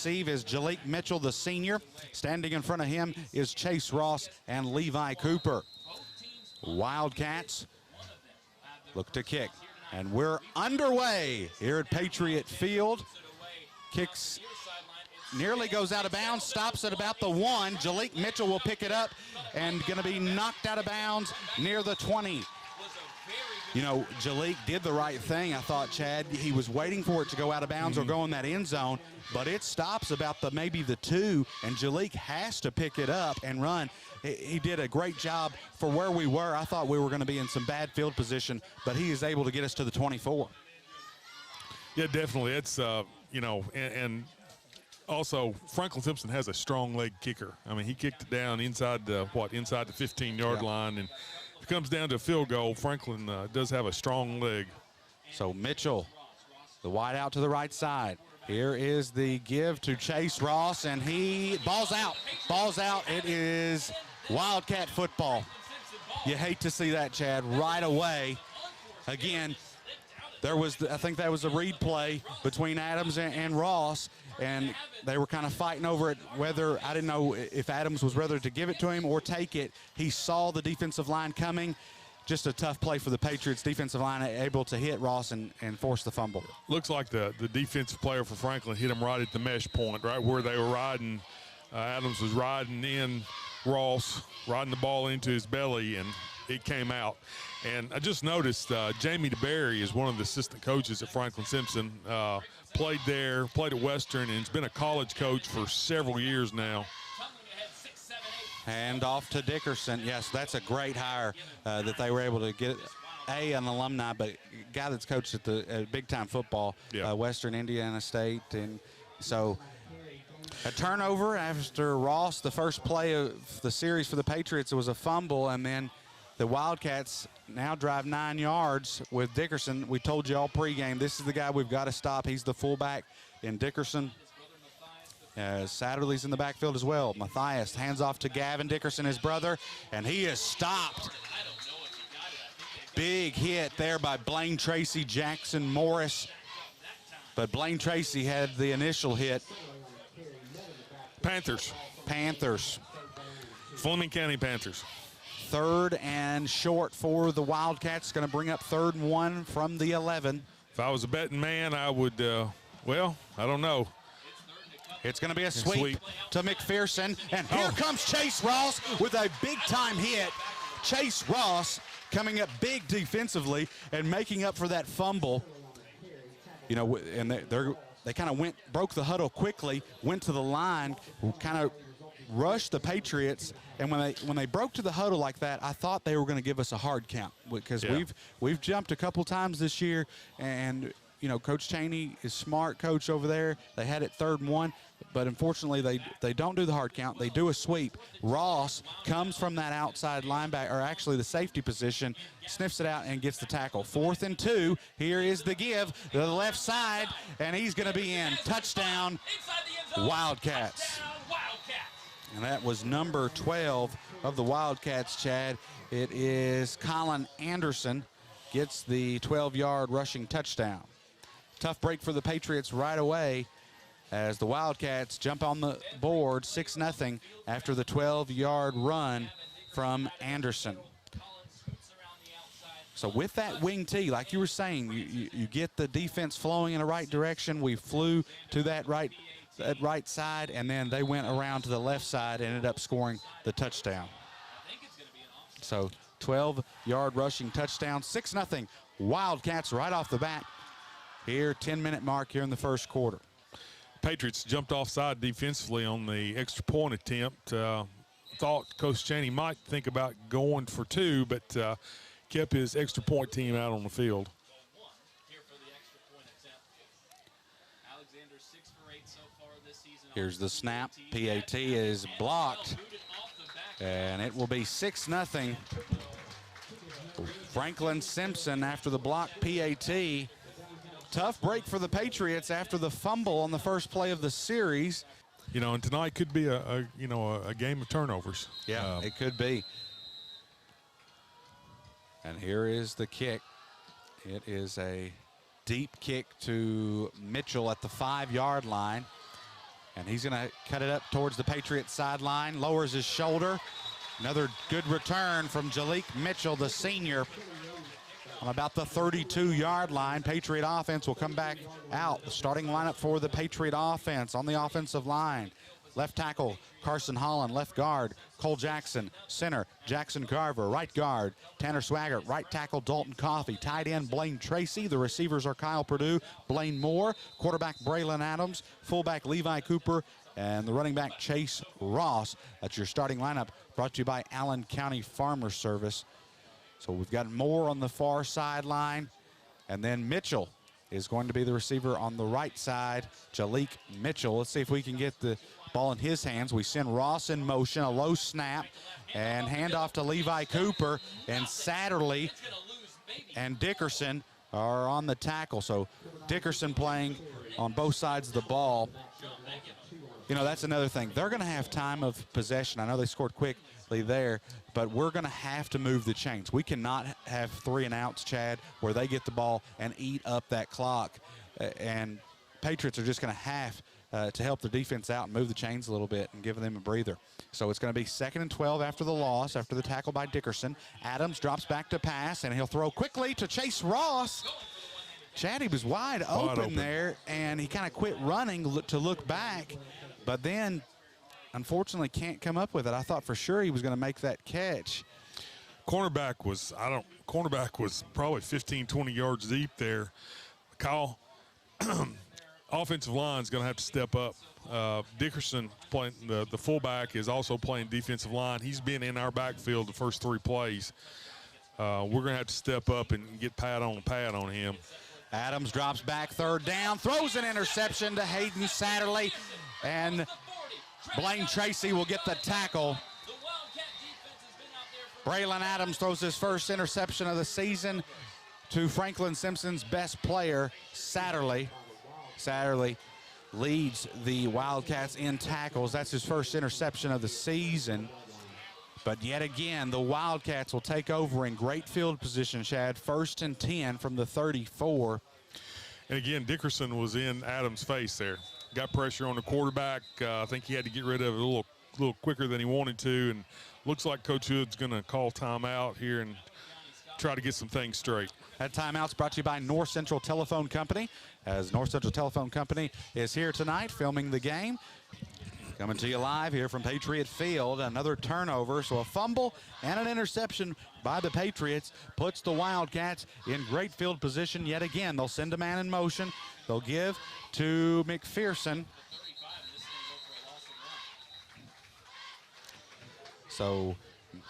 receive is Jalik Mitchell, the senior. Standing in front of him is Chase Ross and Levi Cooper. Wildcats look to kick. And we're underway here at Patriot Field. Kicks nearly goes out of bounds, stops at about the 1. Jalik Mitchell will pick it up and going to be knocked out of bounds near the 20. You know, Jalik did the right thing, I thought, Chad. He was waiting for it to go out of bounds or go in that end zone, but it stops about maybe the 2, and Jalik has to pick it up and run. He did a great job for where we were. I thought we were going to be in some bad field position, but he is able to get us to the 24. Yeah, definitely. It's, you know, and also Franklin-Simpson has a strong leg kicker. I mean, he kicked it down inside the, inside the 15-yard line, and if it comes down to a field goal, Franklin does have a strong leg. So Mitchell, the wide out to the right side. Here is the give to Chase Ross, and he balls out. Balls out. It is Wildcat football. You hate to see that, Chad, right away. Again, there was, I think that was a read play between Adams and Ross, and they were kind of fighting over it, whether, I didn't know if Adams was rather to give it to him or take it. He saw the defensive line coming. Just a tough play for the Patriots. Defensive line able to hit Ross and force the fumble. Looks like the defensive player for Franklin hit him right at the mesh point, right where they were riding. Adams was riding in Ross, riding the ball into his belly, and it came out. And I just noticed Jamie DeBerry is one of the assistant coaches at Franklin-Simpson. Played there, played at Western, and has been a college coach for several years now. Hand off to Dickerson. Yes, that's a great hire that they were able to get an alumni, but a guy that's coached at big-time football, Western Indiana State. And so a turnover after Ross, the first play of the series for the Patriots, it was a fumble, and then the Wildcats now drive 9 yards with Dickerson. We told you all pregame, this is the guy we've got to stop. He's the fullback in Dickerson. Satterley's in the backfield as well. Matthias hands off to Gavin Dickerson, his brother, and he is stopped. Big hit there by Blaine Tracy, Jackson Morris. But Blaine Tracy had the initial hit. Panthers. Fleming County Panthers. 3rd and short for the Wildcats. Going to bring up 3rd and 1 from the 11. If I was a betting man, I would, well, I don't know. It's going to be a sweep to McPherson, and here comes Chase Ross with a big-time hit. Chase Ross coming up big defensively and making up for that fumble. You know, and they kind of broke the huddle quickly, went to the line, kind of rushed the Patriots, and when they broke to the huddle like that, I thought they were going to give us a hard count because we've jumped a couple times this year, and you know, Coach Cheney is smart coach over there. They had it 3rd and 1, but unfortunately they don't do the hard count. They do a sweep. Ross comes from that outside linebacker, or actually the safety position, sniffs it out and gets the tackle. 4th and 2. Here is the give to the left side, and he's going to be in. Touchdown, Wildcats. And that was number 12 of the Wildcats, Chad. It is Colin Anderson gets the 12-yard rushing touchdown. Tough break for the Patriots right away as the Wildcats jump on the board 6-0 after the 12-yard run from Anderson. So with that wing tee, like you were saying, you get the defense flowing in the right direction. We flew to that right side, and then they went around to the left side and ended up scoring the touchdown. So 12-yard rushing touchdown, 6-0 Wildcats right off the bat. Here, 10-minute mark here in the first quarter. Patriots jumped offside defensively on the extra point attempt. Thought Coach Cheney might think about going for 2, but kept his extra point team out on the field. Here's the snap. PAT is blocked, and it will be 6-0. Franklin-Simpson after the block PAT. Tough break for the Patriots after the fumble on the first play of the series. You know, and tonight could be a game of turnovers. Yeah, it could be. And here is the kick. It is a deep kick to Mitchell at the 5-yard line. And he's going to cut it up towards the Patriots sideline, lowers his shoulder. Another good return from Jalik Mitchell, the senior, on about the 32-yard line. Patriot offense will come back out. The starting lineup for the Patriot offense on the offensive line. Left tackle, Carson Holland. Left guard, Cole Jackson. Center, Jackson Carver. Right guard, Tanner Swaggart. Right tackle, Dalton Coffey. Tight end, Blaine Tracy. The receivers are Kyle Purdue, Blaine Moore. Quarterback, Braylon Adams. Fullback, Levi Cooper. And the running back, Chase Ross. That's your starting lineup, brought to you by Allen County Farmer Service. So we've got Moore on the far sideline. And then Mitchell is going to be the receiver on the right side, Jalik Mitchell. Let's see if we can get the ball in his hands. We send Ross in motion, a low snap, and handoff to Levi Cooper. And Satterley and Dickerson are on the tackle. So Dickerson playing on both sides of the ball. You know, that's another thing. They're going to have time of possession. I know they scored quickly there, but we're going to have to move the chains. We cannot have 3 and outs, Chad, where they get the ball and eat up that clock. And Patriots are just going to have to help the defense out and move the chains a little bit and give them a breather. So it's going to be 2nd and 12 after the loss, after the tackle by Dickerson. Adams drops back to pass, and he'll throw quickly to Chase Ross. Chad, he was wide open there, and he kind of quit running to look back, but then unfortunately can't come up with it. I thought for sure he was going to make that catch. Cornerback was probably 15, 20 yards deep there. Kyle, offensive line is going to have to step up. Dickerson, playing the fullback, is also playing defensive line. He's been in our backfield the first 3 plays. We're going to have to step up and get pad on him. Adams drops back, 3rd down, throws an interception to Hayden Satterley, and Blaine Tracy will get the tackle. Braylon Adams throws his first interception of the season to Franklin-Simpson's best player, Satterley. Satterley leads the Wildcats in tackles. That's his first interception of the season. But yet again, the Wildcats will take over in great field position, Chad. 1st and 10 from the 34. And again, Dickerson was in Adams' face there. Got pressure on the quarterback. I think he had to get rid of it a little quicker than he wanted to. And looks like Coach Hood's going to call timeout here and try to get some things straight. That timeout's brought to you by North Central Telephone Company, as North Central Telephone Company is here tonight filming the game. Coming to you live here from Patriot Field. Another turnover, so a fumble and an interception by the Patriots puts the Wildcats in great field position yet again. They'll send a man in motion. They'll give to McPherson. So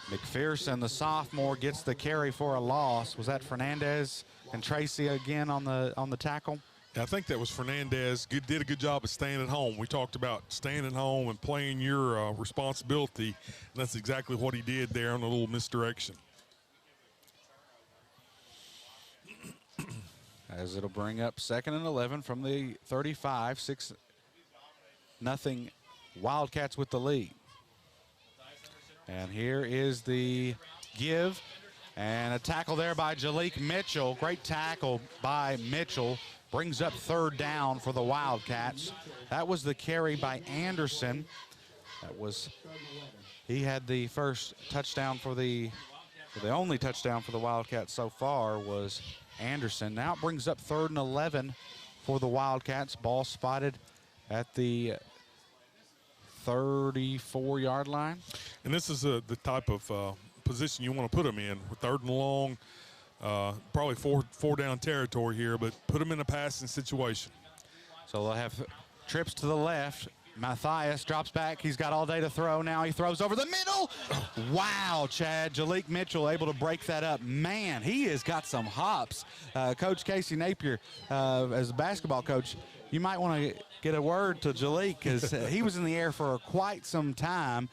McPherson, the sophomore, gets the carry for a loss. Was that Fernandez and Tracy again on the tackle? I think that was Fernandez. Did a good job of staying at home. We talked about staying at home and playing your responsibility. And that's exactly what he did there on a little misdirection. As it'll bring up 2nd and 11 from the 35, 6-0 Wildcats with the lead. And here is the give, and a tackle there by Jalik Mitchell. Great tackle by Mitchell. Brings up 3rd down for the Wildcats. That was the carry by Anderson. He had the first touchdown the only touchdown for the Wildcats so far was Anderson. Now it brings up 3rd and 11 for the Wildcats. Ball spotted at the 34-yard line. And this is the type of position you want to put them in, with 3rd and long. Probably four down territory here, but put them in a passing situation. So they'll have trips to the left. Matthias drops back. He's got all day to throw. Now he throws over the middle. Wow, Chad. Jalik Mitchell able to break that up. Man, he has got some hops. Coach Casey Napier, as a basketball coach, you might want to get a word to Jalik, because he was in the air for quite some time.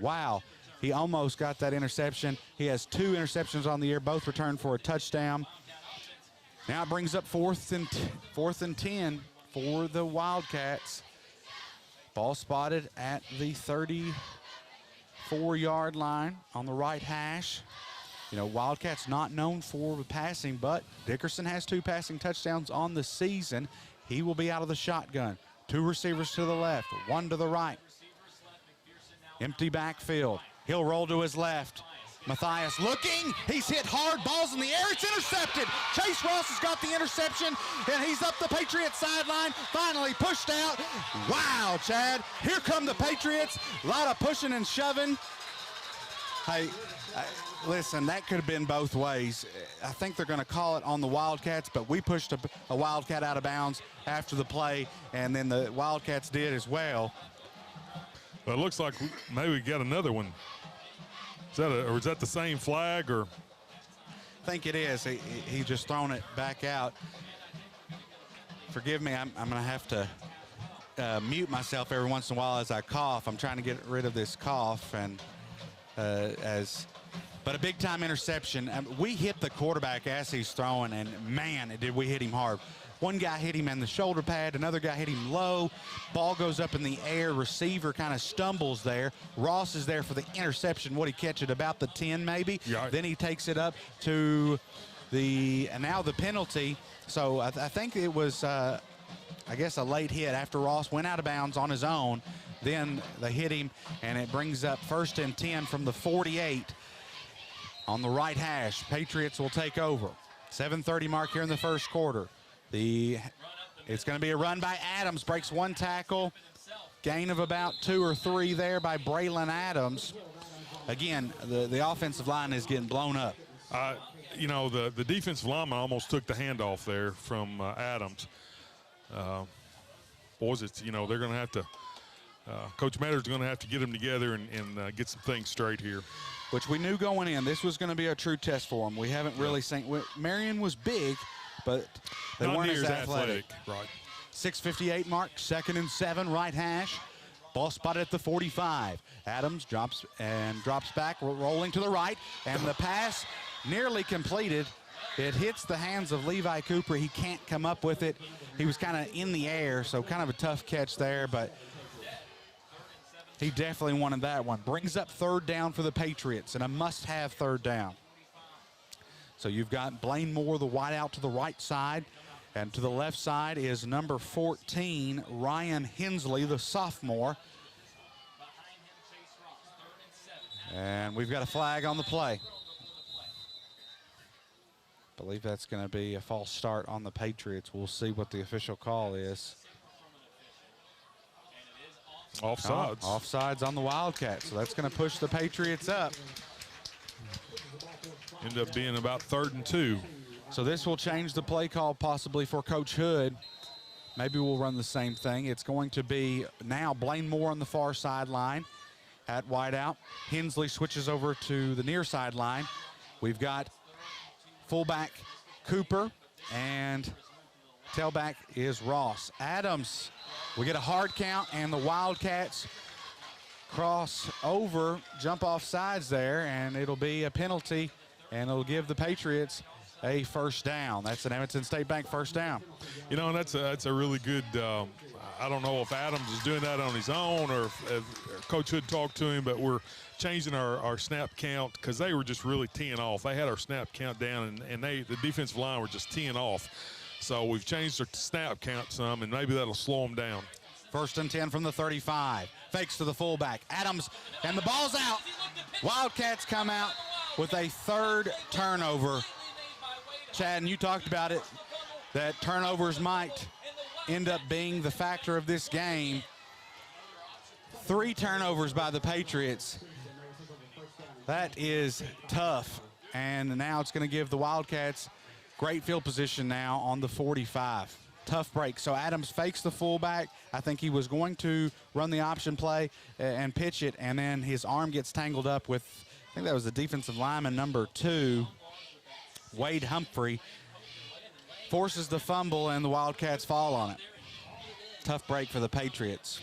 Wow. He almost got that interception. He has 2 interceptions on the year, both returned for a touchdown. Now it brings up 4th and 10 for the Wildcats. Ball spotted at the 34-yard line on the right hash. You know, Wildcats not known for passing, but Dickerson has 2 passing touchdowns on the season. He will be out of the shotgun. Two receivers to the left, one to the right. Empty backfield. He'll roll to his left. Matthias looking. He's hit hard. Ball's in the air. It's intercepted. Chase Ross has got the interception, and he's up the Patriots sideline. Finally pushed out. Wow, Chad. Here come the Patriots. A lot of pushing and shoving. Hey, listen, that could have been both ways. I think they're going to call it on the Wildcats, but we pushed a Wildcat out of bounds after the play, and then the Wildcats did as well. But it looks like maybe we got another one. Is that the same flag, or? I think it is. He just thrown it back out. Forgive me, I'm going to have to mute myself every once in a while as I cough. I'm trying to get rid of this cough, and but a big-time interception. We hit the quarterback as he's throwing, and man, did we hit him hard. One guy hit him in the shoulder pad, another guy hit him low. Ball goes up in the air. Receiver kind of stumbles there. Ross is there for the interception. What, he catch it about the 10 maybe? Yeah. Then he takes it up to now the penalty. So I think it was, I guess, a late hit after Ross went out of bounds on his own. Then they hit him, and it brings up 1st and 10 from the 48 on the right hash. Patriots will take over. 7:30 mark here in the first quarter. It's going to be a run by Adams. Breaks one tackle. Gain of about 2 or 3 there by Braylon Adams. Again, the offensive line is getting blown up. You know, the defensive lineman almost took the handoff there from Adams. Boys, they're going to have to, Coach Matter's going to have to get them together and get some things straight here. Which we knew going in, this was going to be a true test for them. We haven't really seen, Marion was big, but they weren't as athletic. Right. 6:58 mark, 2nd and 7, right hash. Ball spotted at the 45. Adams drops back, rolling to the right, and the pass nearly completed. It hits the hands of Levi Cooper. He can't come up with it. He was kind of in the air, so kind of a tough catch there, but he definitely wanted that one. Brings up 3rd down for the Patriots, and a must-have 3rd down. So you've got Blaine Moore, the wide out to the right side. And to the left side is number 14, Ryan Hensley, the sophomore. And we've got a flag on the play. I believe that's going to be a false start on the Patriots. We'll see what the official call is. Offsides. Offsides on the Wildcats. So that's going to push the Patriots up. End up being about 3rd and 2. So this will change the play call possibly for Coach Hood. Maybe we'll run the same thing. It's going to be now Blaine Moore on the far sideline at wideout. Hensley switches over to the near sideline. We've got fullback Cooper, and tailback is Ross. Adams, we get a hard count, and the Wildcats cross over, jump off sides there, and it'll be a penalty, and it'll give the Patriots a 1st down. That's an Evanston State Bank 1st down. You know, and that's a really good, I don't know if Adams is doing that on his own or if Coach Hood talked to him, but we're changing our snap count because they were just really teeing off. They had our snap count down, and the defensive line were just teeing off. So we've changed our snap count some, and maybe that'll slow them down. 1st and 10 from the 35. Fakes to the fullback. Adams, and the ball's out. Wildcats come out with a 3rd turnover. Chad, and you talked about it, that turnovers might end up being the factor of this game. 3 turnovers by the Patriots. That is tough. And now it's going to give the Wildcats great field position now on the 45. Tough break. So Adams fakes the fullback. I think he was going to run the option play and pitch it, and then his arm gets tangled up with, I think that was the defensive lineman number 2, Wade Humphrey. Forces the fumble, and the Wildcats fall on it. Tough break for the Patriots.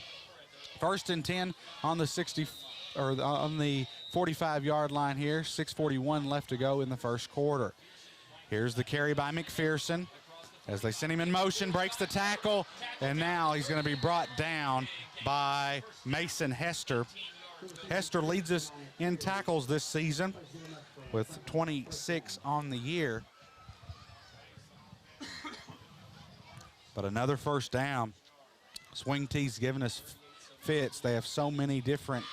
1st and 10 on the on the 45-yard line here. 6:41 left to go in the first quarter. Here's the carry by McPherson. As they send him in motion, breaks the tackle, and now he's going to be brought down by Mason Hester. Hester leads us in tackles this season with 26 on the year. But another 1st down. Swing T's giving us fits. They have so many different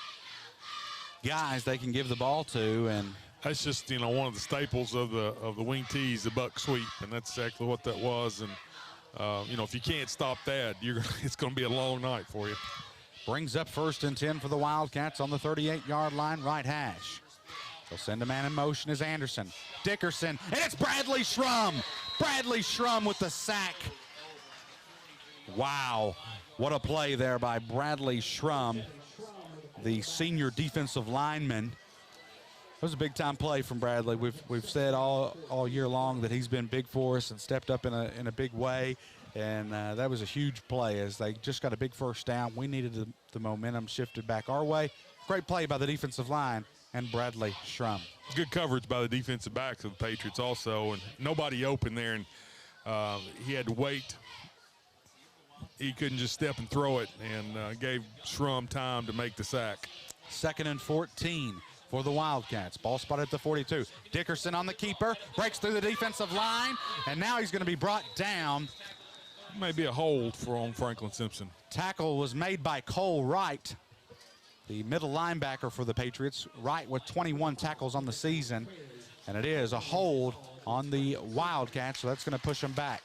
guys they can give the ball to, and that's just, you know, one of the staples of the wing tees, the buck sweep, and that's exactly what that was. And you know, if you can't stop that, it's going to be a long night for you. Brings up 1st and 10 for the Wildcats on the 38-yard line, right hash. They'll send a man in motion as Anderson. Dickerson, and it's Bradley Schrum. Bradley Schrum with the sack. Wow, what a play there by Bradley Schrum, the senior defensive lineman. It was a big-time play from Bradley. We've said all year long that he's been big for us and stepped up in a big way, and that was a huge play as they just got a big first down. We needed the momentum shifted back our way. Great play by the defensive line and Bradley Schrum. Good coverage by the defensive backs of the Patriots also, and nobody open there, and he had to wait. He couldn't just step and throw it, and gave Schrum time to make the sack. 2nd and 14 for the Wildcats. Ball spotted at the 42. Dickerson on the keeper, breaks through the defensive line, and now he's going to be brought down. Maybe a hold on Franklin-Simpson. Tackle was made by Cole Wright, the middle linebacker for the Patriots. Wright with 21 tackles on the season, and it is a hold on the Wildcats, so that's going to push them back.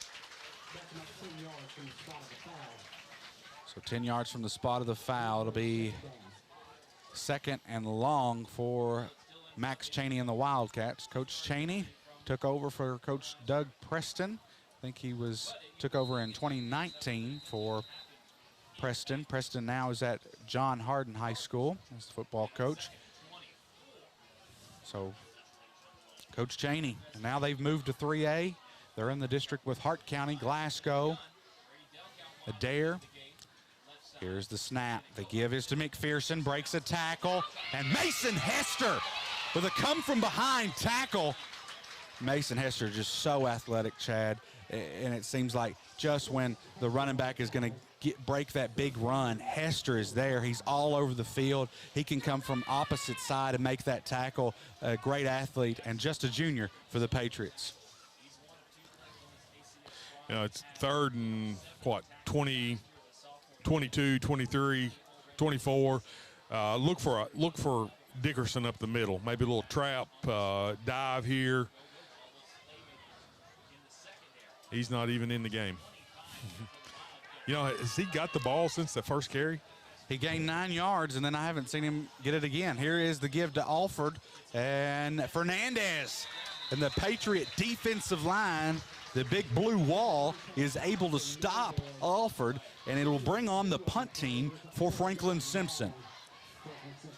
So 10 yards from the spot of the foul. It'll be 2nd and long for Max Cheney and the Wildcats. Coach Cheney took over for Coach Doug Preston. I think he took over in 2019 for Preston. Preston now is at John Hardin High School as the football coach. So Coach Cheney, and now they've moved to 3A. They're in the district with Hart County, Glasgow, Adair. Here's the snap. The give is to McPherson, breaks a tackle, and Mason Hester with a come-from-behind tackle. Mason Hester just so athletic, Chad, and it seems like just when the running back is going to break that big run, Hester is there. He's all over the field. He can come from opposite side and make that tackle. A great athlete and just a junior for the Patriots. You know, it's 3rd and, 20, 22, 23, 24. Look for Dickerson up the middle. Maybe a little trap dive here. He's not even in the game. You know, has he got the ball since the first carry? He gained 9 yards, and then I haven't seen him get it again. Here is the give to Alford and Fernandez. And the Patriot defensive line, the big blue wall, is able to stop Alford, and it will bring on the punt team for Franklin-Simpson.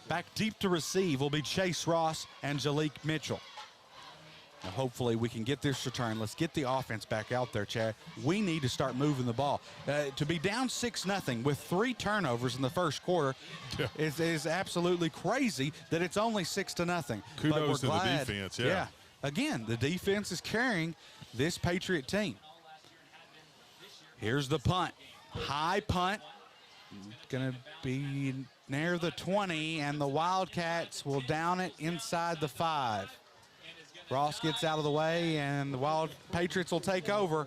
Back deep to receive will be Chase Ross and Jalik Mitchell. Now hopefully we can get this return. Let's get the offense back out there, Chad. We need to start moving the ball. To be down 6-0 with 3 turnovers in the first quarter is absolutely crazy that it's only 6-0. Kudos to the defense, yeah. Again, the defense is carrying this Patriot team. Here's the punt. High punt. Going to be near the 20, and the Wildcats will down it inside the 5. Ross gets out of the way, and the Patriots will take over.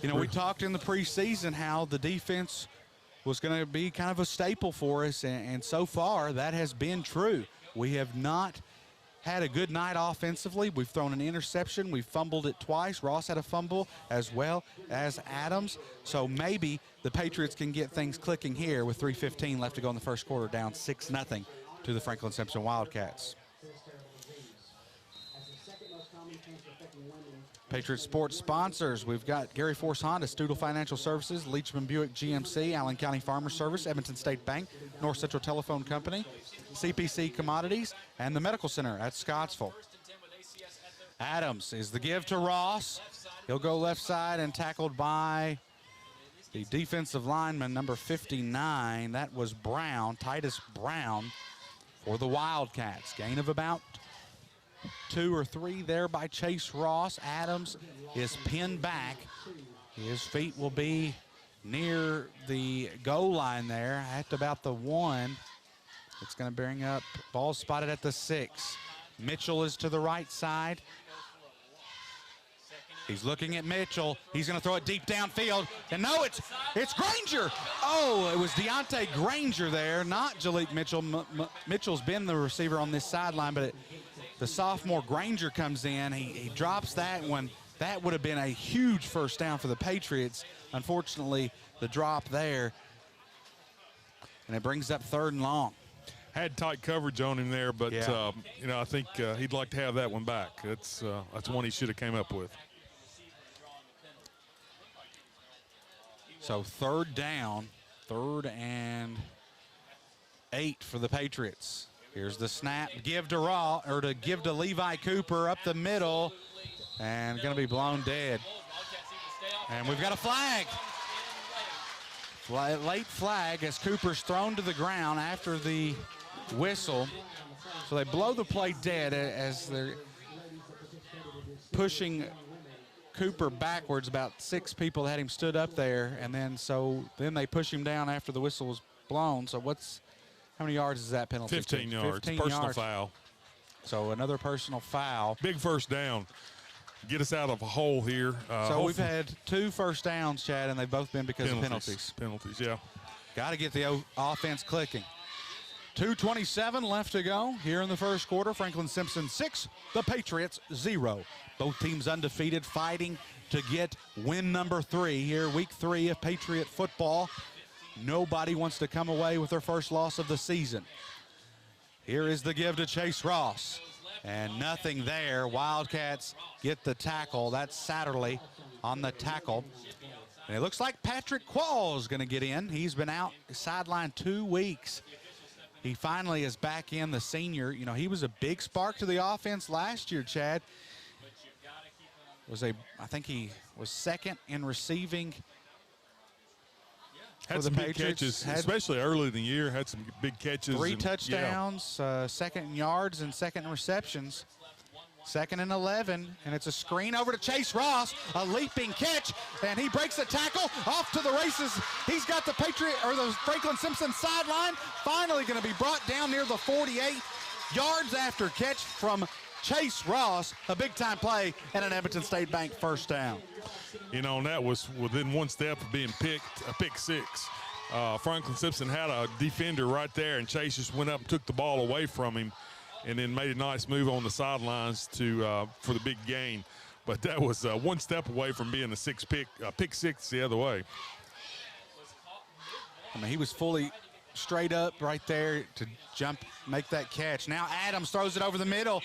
You know, we talked in the preseason how the defense was going to be kind of a staple for us, and so far that has been true. We have not had a good night offensively. We've thrown an interception. We've fumbled it twice. Ross had a fumble as well as Adams. So maybe the Patriots can get things clicking here with 3:15 left to go in the first quarter, down 6-0 to the Franklin-Simpson Wildcats. Patriot Sports sponsors. We've got Gary Force Honda, Studel Financial Services, Leachman Buick GMC, Allen County Farmer Service, Edmonton State Bank, North Central Telephone Company, CPC Commodities, and the Medical Center at Scottsville. Adams is the give to Ross. He'll go left side and tackled by the defensive lineman, number 59. That was Brown, Titus Brown, for the Wildcats. Gain of about 2 or 3 there by Chase Ross. Adams is pinned back. His feet will be near the goal line there at about the 1. It's going to bring up, ball spotted at the 6. Mitchell is to the right side. He's looking at Mitchell. He's going to throw it deep downfield. And no, it's Granger. Oh, it was Deontay Granger there, not Jalik Mitchell. Mitchell's been the receiver on this sideline, but the sophomore Granger comes in. He drops that one. That would have been a huge first down for the Patriots. Unfortunately, the drop there. And it brings up 3rd and long. Had tight coverage on him there, but Yeah. you know, I think he'd like to have that one back. That's one he should have came up with. So 3rd down, 3rd and 8 for the Patriots. Here's the snap, give to Levi Cooper up the middle, and going to be blown dead. And we've got a flag. Late flag as Cooper's thrown to the ground after the whistle. So they blow the play dead as they're pushing Cooper backwards. About 6 people had him stood up there, and then they push him down after the whistle was blown. So how many yards is that penalty? 15 yards. 15 personal yards. foul. So another personal foul. Big first down. Get us out of a hole here. So we've had 2 first downs, Chad, and they've both been because of penalties. Penalties, yeah. Got to get the offense clicking. 2:27 left to go here in the first quarter. Franklin-Simpson 6, the Patriots 0. Both teams undefeated, fighting to get win number 3 here, week 3 of Patriot football. Nobody wants to come away with their first loss of the season. Here is the give to Chase Ross. And nothing there. Wildcats get the tackle. That's Satterley on the tackle. And it looks like Patrick Quall is going to get in. He's been out sideline 2 weeks. He finally is back in, the senior. You know, he was a big spark to the offense last year, Chad. I think he was 2nd in receiving. Had some big catches, especially early in the year. Had some big catches. 3 touchdowns, 2nd in yards and 2nd in receptions. 2nd and 11, and it's a screen over to Chase Ross, a leaping catch, and he breaks the tackle, off to the races. He's got the Franklin-Simpson sideline, finally going to be brought down near the 48, yards after catch from Chase Ross, a big-time play, and an Edmonton State Bank first down. You know, and that was within 1 step of being pick 6. Franklin-Simpson had a defender right there, and Chase just went up and took the ball away from him and then made a nice move on the sidelines for the big gain. But that was 1 step away from being a pick 6 the other way. I mean, he was fully straight up right there to jump, make that catch. Now Adams throws it over the middle.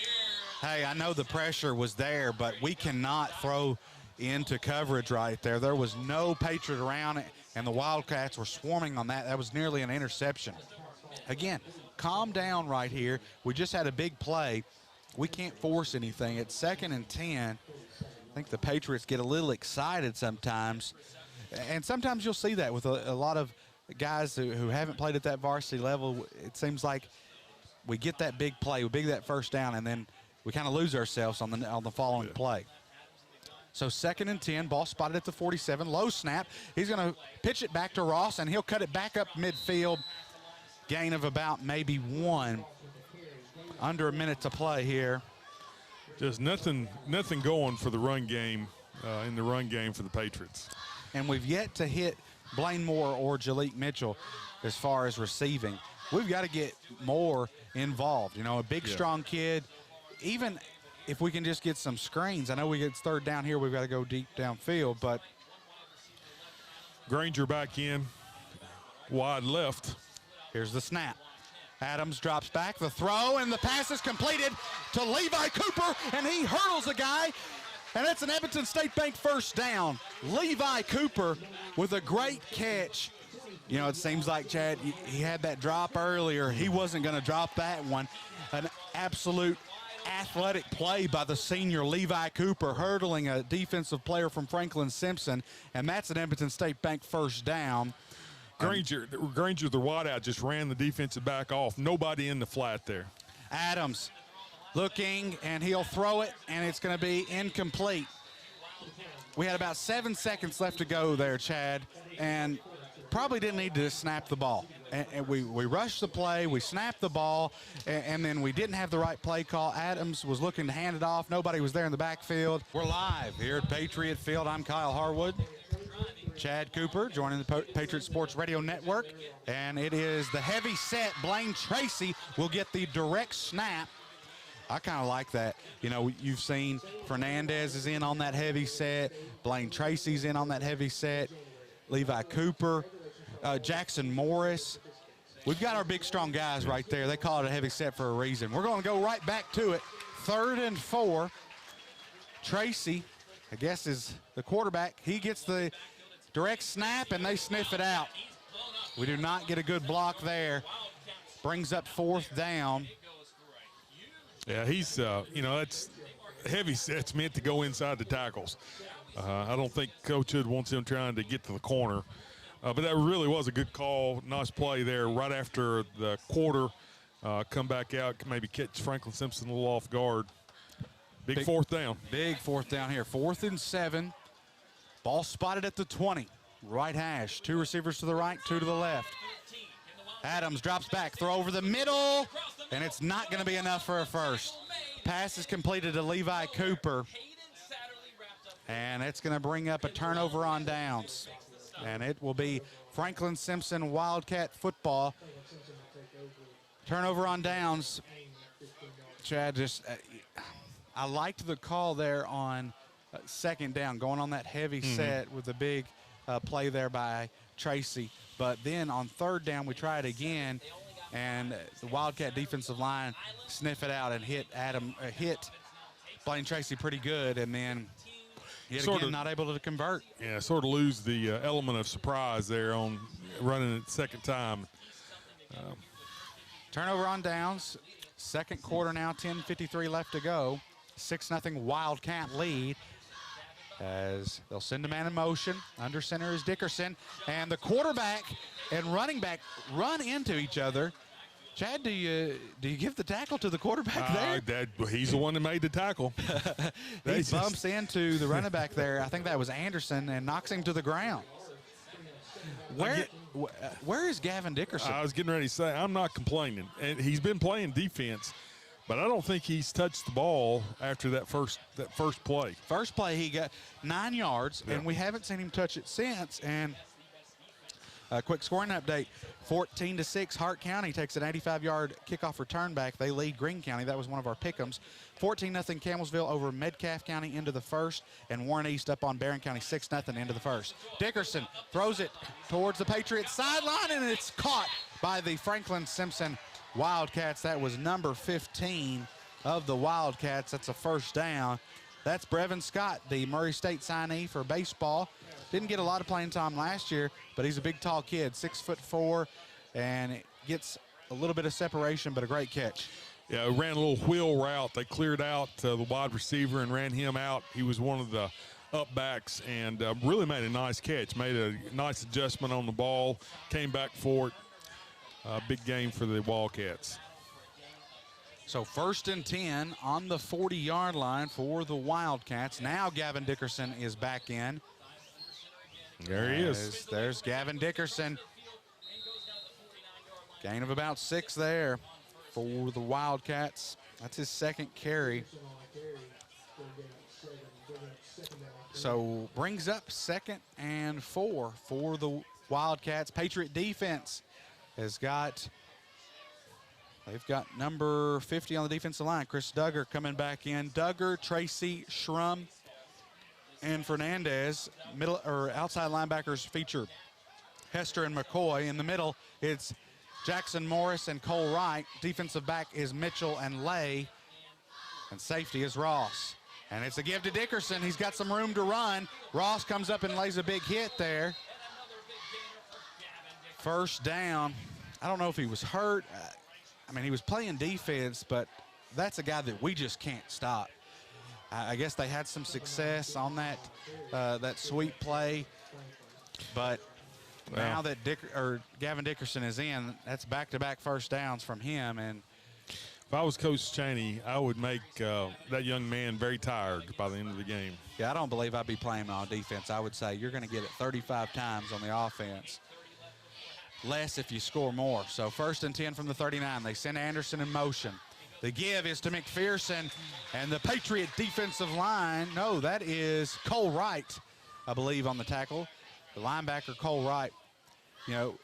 Hey, I know the pressure was there, but we cannot throw into coverage right there. There was no Patriot around it, and the Wildcats were swarming on that. That was nearly an interception. Again, calm down right here. We just had a big play. We can't force anything. It's 2nd and 10. I think the Patriots get a little excited sometimes, and sometimes you'll see that with a lot of guys who haven't played at that varsity level. It seems like we get that big play, we that first down, and then we kind of lose ourselves on the following play. So 2nd and 10, ball spotted at the 47, low snap. He's going to pitch it back to Ross, and he'll cut it back up midfield. Gain of about maybe 1. Under a minute to play here. Just nothing going for the run game, in the run game for the Patriots. And we've yet to hit Blaine Moore or Jalik Mitchell as far as receiving. We've got to get more involved. You know, a big, strong kid. Even if we can just get some screens. I know we get 3rd down here. We've got to go deep downfield, but. Granger back in, wide left. Here's the snap. Adams drops back, the throw, and the pass is completed to Levi Cooper, and he hurdles a guy, and it's an Edmonton State Bank first down. Levi Cooper with a great catch. You know, it seems like, Chad, he had that drop earlier. He wasn't going to drop that one. An absolute athletic play by the senior Levi Cooper, hurdling a defensive player from Franklin-Simpson, and that's an Edmonton State Bank first down. Granger, the wideout, just ran the defensive back off. Nobody in the flat there. Adams looking, and he'll throw it, and it's going to be incomplete. We had about 7 seconds left to go there, Chad, and probably didn't need to snap the ball. and we rushed the play, we snapped the ball, and then we didn't have the right play call. Adams was looking to hand it off. Nobody was there in the backfield. We're live here at Patriot Field. I'm Kyle Harwood. Chad Cooper joining the Patriot Sports Radio Network, and it is the heavy set. Blaine Tracy will get the direct snap. I kind of like that. You know, you've seen Fernandez is in on that heavy set. Blaine Tracy's in on that heavy set. Levi Cooper, Jackson Morris. We've got our big, strong guys right there. They call it a heavy set for a reason. We're going to go right back to it. 3rd and 4. Tracy, I guess, is the quarterback. He gets the direct snap, and they sniff it out. We do not get a good block there. Brings up 4th down. Yeah, he's, you know, that's heavy sets meant to go inside the tackles. I don't think Coach Hood wants him trying to get to the corner. But that really was a good call. Nice play there right after the quarter. Come back out, maybe catch Franklin-Simpson a little off guard. Big 4th down. Big 4th down here. 4th and 7. Ball spotted at the 20. Right hash. 2 receivers to the right, 2 to the left. Adams drops back, throw over the middle, and it's not going to be enough for a first. Pass is completed to Levi Cooper, and it's going to bring up a turnover on downs. And it will be Franklin-Simpson Wildcat football. Turnover on downs. Chad, just I liked the call there on 2nd down, going on that heavy set with the big play there by Tracy. But then on 3rd down, we try it again, and the Wildcat defensive line sniff it out and hit Blaine Tracy pretty good, and then yet again not able to convert. Yeah, sort of lose the element of surprise there on running it 2nd time. Turnover on downs. 2nd quarter now, 10:53 left to go. 6-0 Wildcat lead. As they'll send a man in motion. Under center is Dickerson. And the quarterback and running back run into each other. Chad, do you give the tackle to the quarterback there? He's the one that made the tackle. He bumps into the running back there. I think that was Anderson, and knocks him to the ground. Where is Gavin Dickerson? I was getting ready to say, I'm not complaining. And he's been playing defense. But I don't think he's touched the ball after that first play. First play, he got 9 yards, and we haven't seen him touch it since. And a quick scoring update, 14-6, Hart County takes an 85-yard kickoff return back. They lead Greene County. That was one of our pick'ems. 14-0 Campbellsville over Metcalfe County into the first, and Warren East up on Barron County 6-0 into the first. Dickerson throws it towards the Patriots sideline, and it's caught by the Franklin-Simpson Wildcats. That was number 15 of the Wildcats. That's a 1st down. That's Brevin Scott, the Murray State signee for baseball. Didn't get a lot of playing time last year, but he's a big, tall kid, 6'4", and gets a little bit of separation, but a great catch. Yeah, ran a little wheel route. They cleared out the wide receiver and ran him out. He was one of the up backs and really made a nice catch, made a nice adjustment on the ball, came back for it. Big game for the Wildcats. So 1st and 10 on the 40-yard line for the Wildcats. Now Gavin Dickerson is back in. There he is. There's Gavin Dickerson. Gain of about 6 there for the Wildcats. That's his 2nd carry. So brings up 2nd and 4 for the Wildcats. Patriot defense has they've got number 50 on the defensive line, Chris Duggar coming back in. Duggar, Tracy, Schrum, and Fernandez. Middle or outside linebackers feature Hester and McCoy. In the middle, it's Jackson Morris and Cole Wright. Defensive back is Mitchell and Lay. And safety is Ross. And it's a give to Dickerson. He's got some room to run. Ross comes up and lays a big hit there. 1st down. I don't know if he was hurt. I mean, he was playing defense, but that's a guy that we just can't stop. I guess they had some success on that sweep play, but now that Gavin Dickerson is in, that's back-to-back 1st downs from him. And if I was Coach Cheney, I would make that young man very tired by the end of the game. Yeah, I don't believe I'd be playing him on defense. I would say you're going to get it 35 times on the offense. less if you score more. So 1st and 10 from the 39. They send Anderson in motion. The give is to McPherson, and the Patriot defensive line, no, that is Cole Wright, I believe, on the tackle. The linebacker, Cole Wright, you know,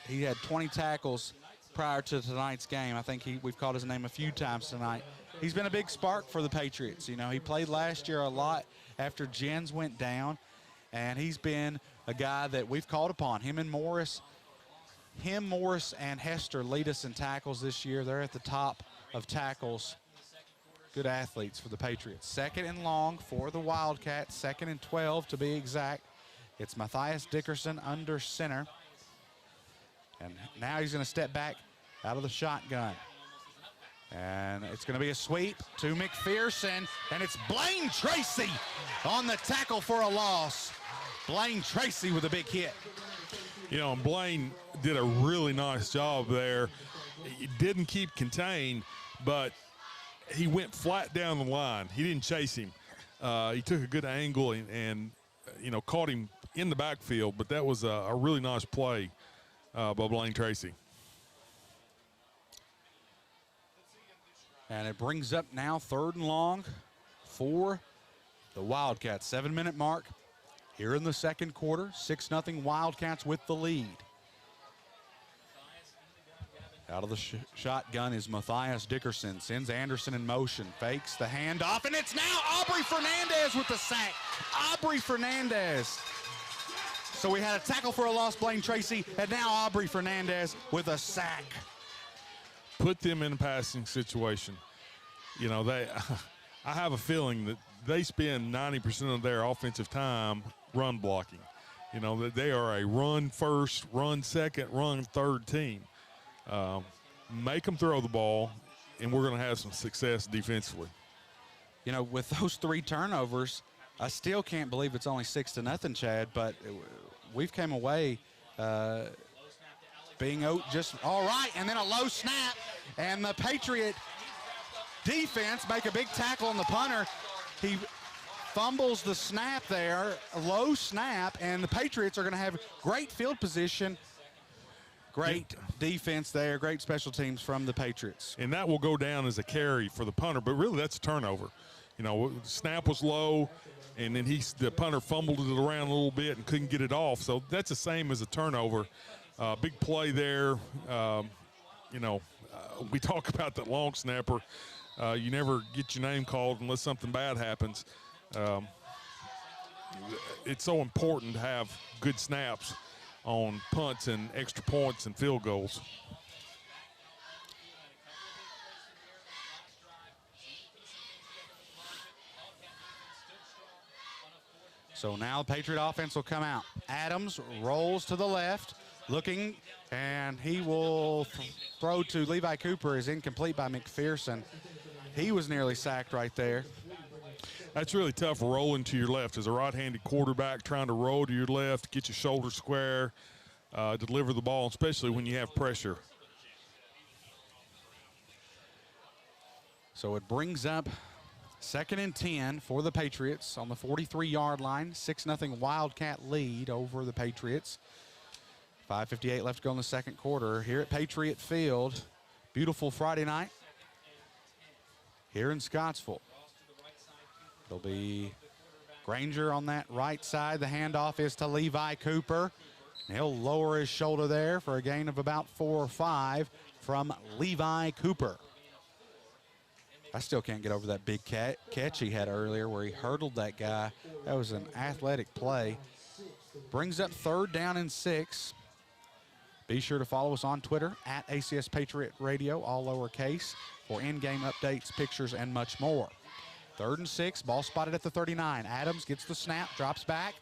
he had 20 tackles prior to tonight's game. I think we've called his name a few times tonight. He's been a big spark for the Patriots. You know, he played last year a lot after Jens went down, and he's been a guy that we've called upon. Him, Morris, and Hester lead us in tackles this year. They're at the top of tackles. Good athletes for the Patriots. 2nd and long for the Wildcats. 2nd and 12 to be exact. It's Matthias Dickerson under center. And now he's going to step back out of the shotgun. And it's going to be a sweep to McPherson, and it's Blaine Tracy on the tackle for a loss. Blaine Tracy with a big hit. You know, and Blaine did a really nice job there. He didn't keep contained, but he went flat down the line. He didn't chase him. He took a good angle and you know, caught him in the backfield, but that was a really nice play by Blaine Tracy. And it brings up now 3rd and long for the Wildcats. 7-minute mark here in the 2nd quarter. 6-0 Wildcats with the lead. Out of the shotgun is Matthias Dickerson. Sends Anderson in motion. Fakes the handoff, and it's now Aubrey Fernandez with the sack. Aubrey Fernandez. So we had a tackle for a loss, Blaine Tracy, and now Aubrey Fernandez with a sack. Put them in a passing situation. You know, I have a feeling that they spend 90% of their offensive time run blocking. You know, that they are a run first, run second, run third team. Make them throw the ball, and we're going to have some success defensively. You know, with those 3 turnovers, I still can't believe it's only 6-0, Chad, but we've came away being just all right, and then a low snap, and the Patriot defense make a big tackle on the punter. He fumbles the snap there, a low snap, and the Patriots are going to have great field position. Great defense there, great special teams from the Patriots. And that will go down as a carry for the punter, but really that's a turnover. You know, snap was low, and then the punter fumbled it around a little bit and couldn't get it off. So that's the same as a turnover. Big play there. You know, we talk about that long snapper. You never get your name called unless something bad happens. It's so important to have good snaps on punts and extra points and field goals. So now the Patriot offense will come out. Adams rolls to the left, looking, and he will throw to Levi Cooper. Is incomplete by McPherson. He was nearly sacked right there. That's really tough, rolling to your left as a right-handed quarterback, trying to roll to your left, get your shoulder square, deliver the ball, especially when you have pressure. So it brings up 2nd and 10 for the Patriots on the 43-yard line. 6-0 Wildcat lead over the Patriots. 5:58 left to go in the 2nd quarter here at Patriot Field. Beautiful Friday night here in Scottsville. There'll be Granger on that right side. The handoff is to Levi Cooper. And he'll lower his shoulder there for a gain of about 4 or 5 from Levi Cooper. I still can't get over that big catch he had earlier where he hurdled that guy. That was an athletic play. Brings up 3rd down and 6. Be sure to follow us on Twitter at ACS Patriot Radio, all lowercase, for in-game updates, pictures, and much more. 3rd and 6, ball spotted at the 39. Adams gets the snap, drops back,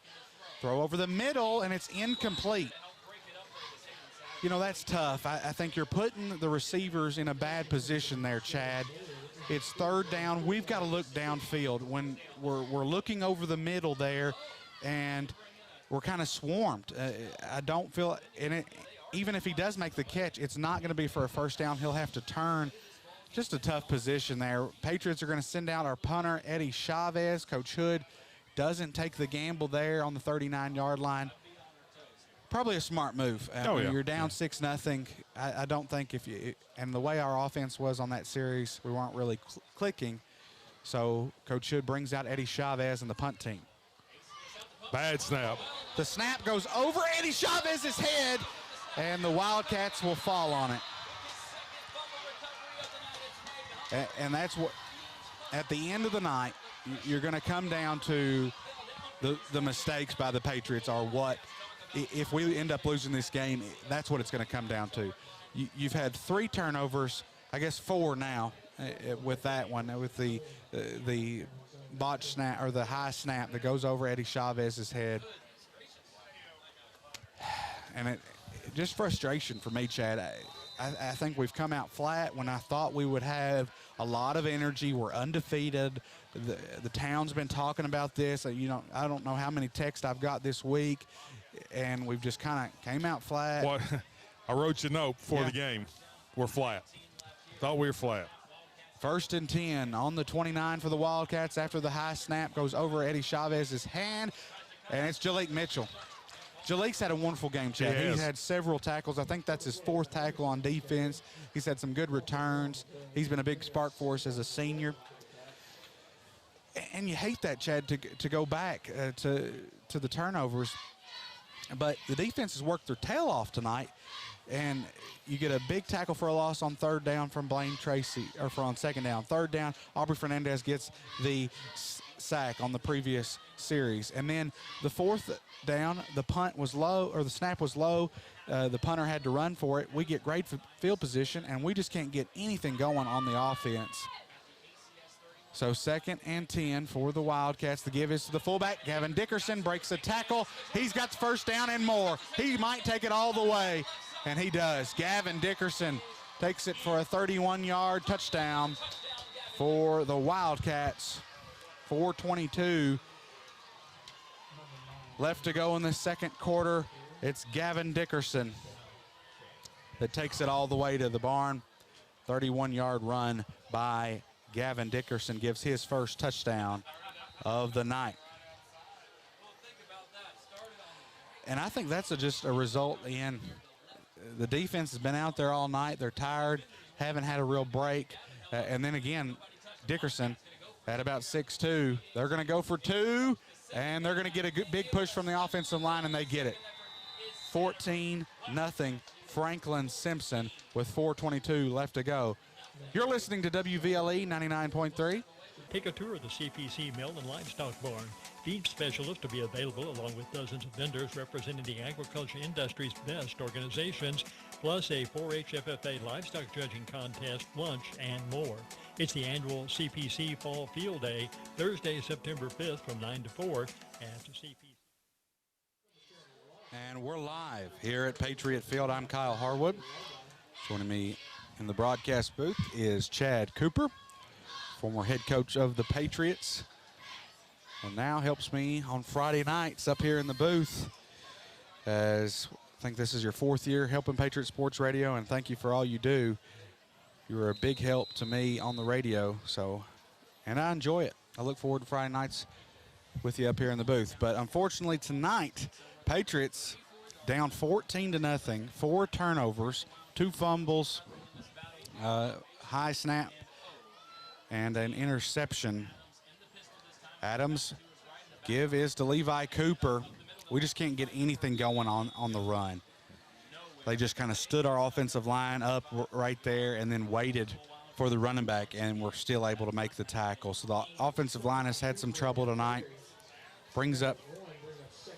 throw over the middle, and it's incomplete. You know, that's tough. I think you're putting the receivers in a bad position there, Chad. It's 3rd down. We've got to look downfield. When we're looking over the middle there, and we're kind of swarmed. I don't feel in it. Even if he does make the catch, it's not going to be for a 1st down. He'll have to turn. Just a tough position there. Patriots are going to send out our punter, Eddie Chavez. Coach Hood doesn't take the gamble there on the 39-yard line. Probably a smart move. When you're down 6-0, I don't think if you – and the way our offense was on that series, we weren't really clicking. So Coach Hood brings out Eddie Chavez and the punt team. Bad snap. The snap goes over Eddie Chavez's head, and the Wildcats will fall on it. And that's what – at the end of the night, you're going to come down to the mistakes by the Patriots are what – if we end up losing this game, that's what it's going to come down to. You've had 3 turnovers, I guess 4 now with that one, with the botch snap or the high snap that goes over Eddie Chavez's head. And just frustration for me, Chad. I think we've come out flat when I thought we would have a lot of energy. We're undefeated. The town's been talking about this. I don't know how many texts I've got this week. And we've just kind of came out flat. Well, I wrote you a note before the game. We're flat. Thought we were flat. 1st and 10 on the 29 for the Wildcats after the high snap goes over Eddie Chavez's hand, and it's Jalik Mitchell. Jalik's had a wonderful game, Chad. He's had several tackles. I think that's his 4th tackle on defense. He's had some good returns. He's been a big spark for us as a senior. And you hate that, Chad, to go back to the turnovers. But the defense has worked their tail off tonight, and you get a big tackle for a loss on 3rd down from Blaine Tracy, or on 2nd down. 3rd down, Aubrey Fernandez gets the sack on the previous series. And then the 4th down, the punt was low, or the snap was low. The punter had to run for it. We get great field position, and we just can't get anything going on the offense. So 2nd and 10 for the Wildcats. The give is to the fullback. Gavin Dickerson breaks a tackle. He's got the 1st down and more. He might take it all the way, and he does. Gavin Dickerson takes it for a 31-yard touchdown for the Wildcats. 4:22 left to go in the 2nd quarter. It's Gavin Dickerson that takes it all the way to the barn. 31-yard run by Gavin Dickerson gives his 1st touchdown of the night. And I think that's just a result in the defense has been out there all night. They're tired, haven't had a real break. And then again, Dickerson at about 6'2", they're going to go for 2, and they're going to get a big push from the offensive line, and they get it. 14-0 Franklin-Simpson with 4:22 left to go. You're listening to WVLE 99.3. Take a tour of the CPC Mill and Livestock Barn. Each specialist will be available along with dozens of vendors representing the agriculture industry's best organizations, plus a 4-H FFA livestock judging contest, lunch, and more. It's the annual CPC Fall Field Day, Thursday, September 5th from 9 to 4 at the CPC. And we're live here at Patriot Field. I'm Kyle Harwood. Joining me in the broadcast booth is Chad Cooper, former head coach of the Patriots, and now helps me on Friday nights up here in the booth, as I think this is your 4th year helping Patriot Sports Radio, and thank you for all you do. You are a big help to me on the radio, and I enjoy it. I look forward to Friday nights with you up here in the booth. But unfortunately tonight, Patriots down 14-0, 4 turnovers, 2 fumbles, high snap, and an interception. Adams' give is to Levi Cooper. We just can't get anything going on the run. They just kind of stood our offensive line up right there and then waited for the running back, and we're still able to make the tackle. So the offensive line has had some trouble tonight. Brings up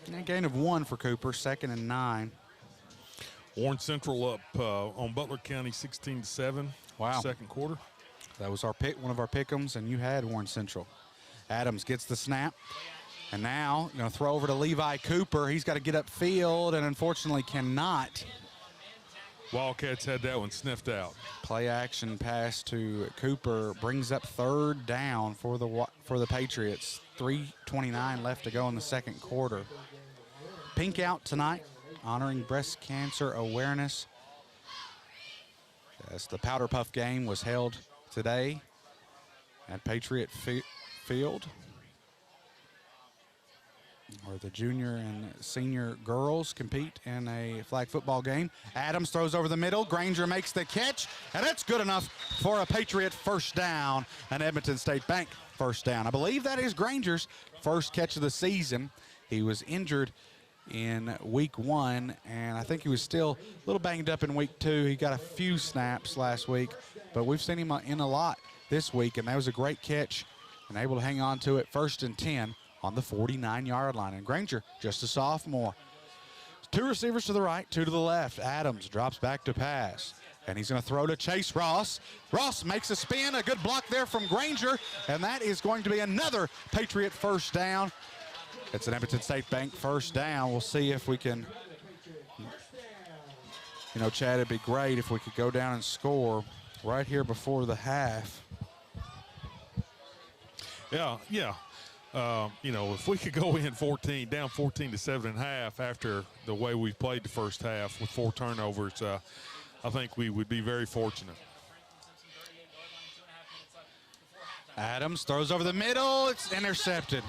a gain of 1 for Cooper, 2nd and 9. Warren Central up on Butler County 16-7. Wow. 2nd quarter. That was one of our pick'ems, and you had Warren Central. Adams gets the snap, and now going to throw over to Levi Cooper. He's got to get upfield, and unfortunately cannot. Wildcats had that one sniffed out. Play action pass to Cooper brings up 3rd down for the Patriots. 3:29 left to go in the 2nd quarter. Pink out tonight, honoring breast cancer awareness. As the Powder Puff game was held today at Patriot Field. where the junior and senior girls compete in a flag football game. Adams throws over the middle. Granger makes the catch, and that's good enough for a Patriot first down, an Edmonton State Bank first down. I believe that is Granger's first catch of the season. He was injured in week 1, and I think he was still a little banged up in week 2. He got a few snaps last week, but we've seen him in a lot this week, and that was a great catch and able to hang on to it. 1st and 10 on the 49-yard line. And Granger, just a sophomore. 2 receivers to the right, 2 to the left. Adams drops back to pass, and he's going to throw to Chase Ross. Ross makes a spin, a good block there from Granger, and that is going to be another Patriot first down. It's an Edmonton State Bank first down. We'll see if we can, you know, Chad, it'd be great if we could go down and score right here before the half. Yeah. You know, if we could go in down 14 to 7.5 after the way we played the first half with 4 turnovers, I think we would be very fortunate. Adams throws over the middle. It's intercepted.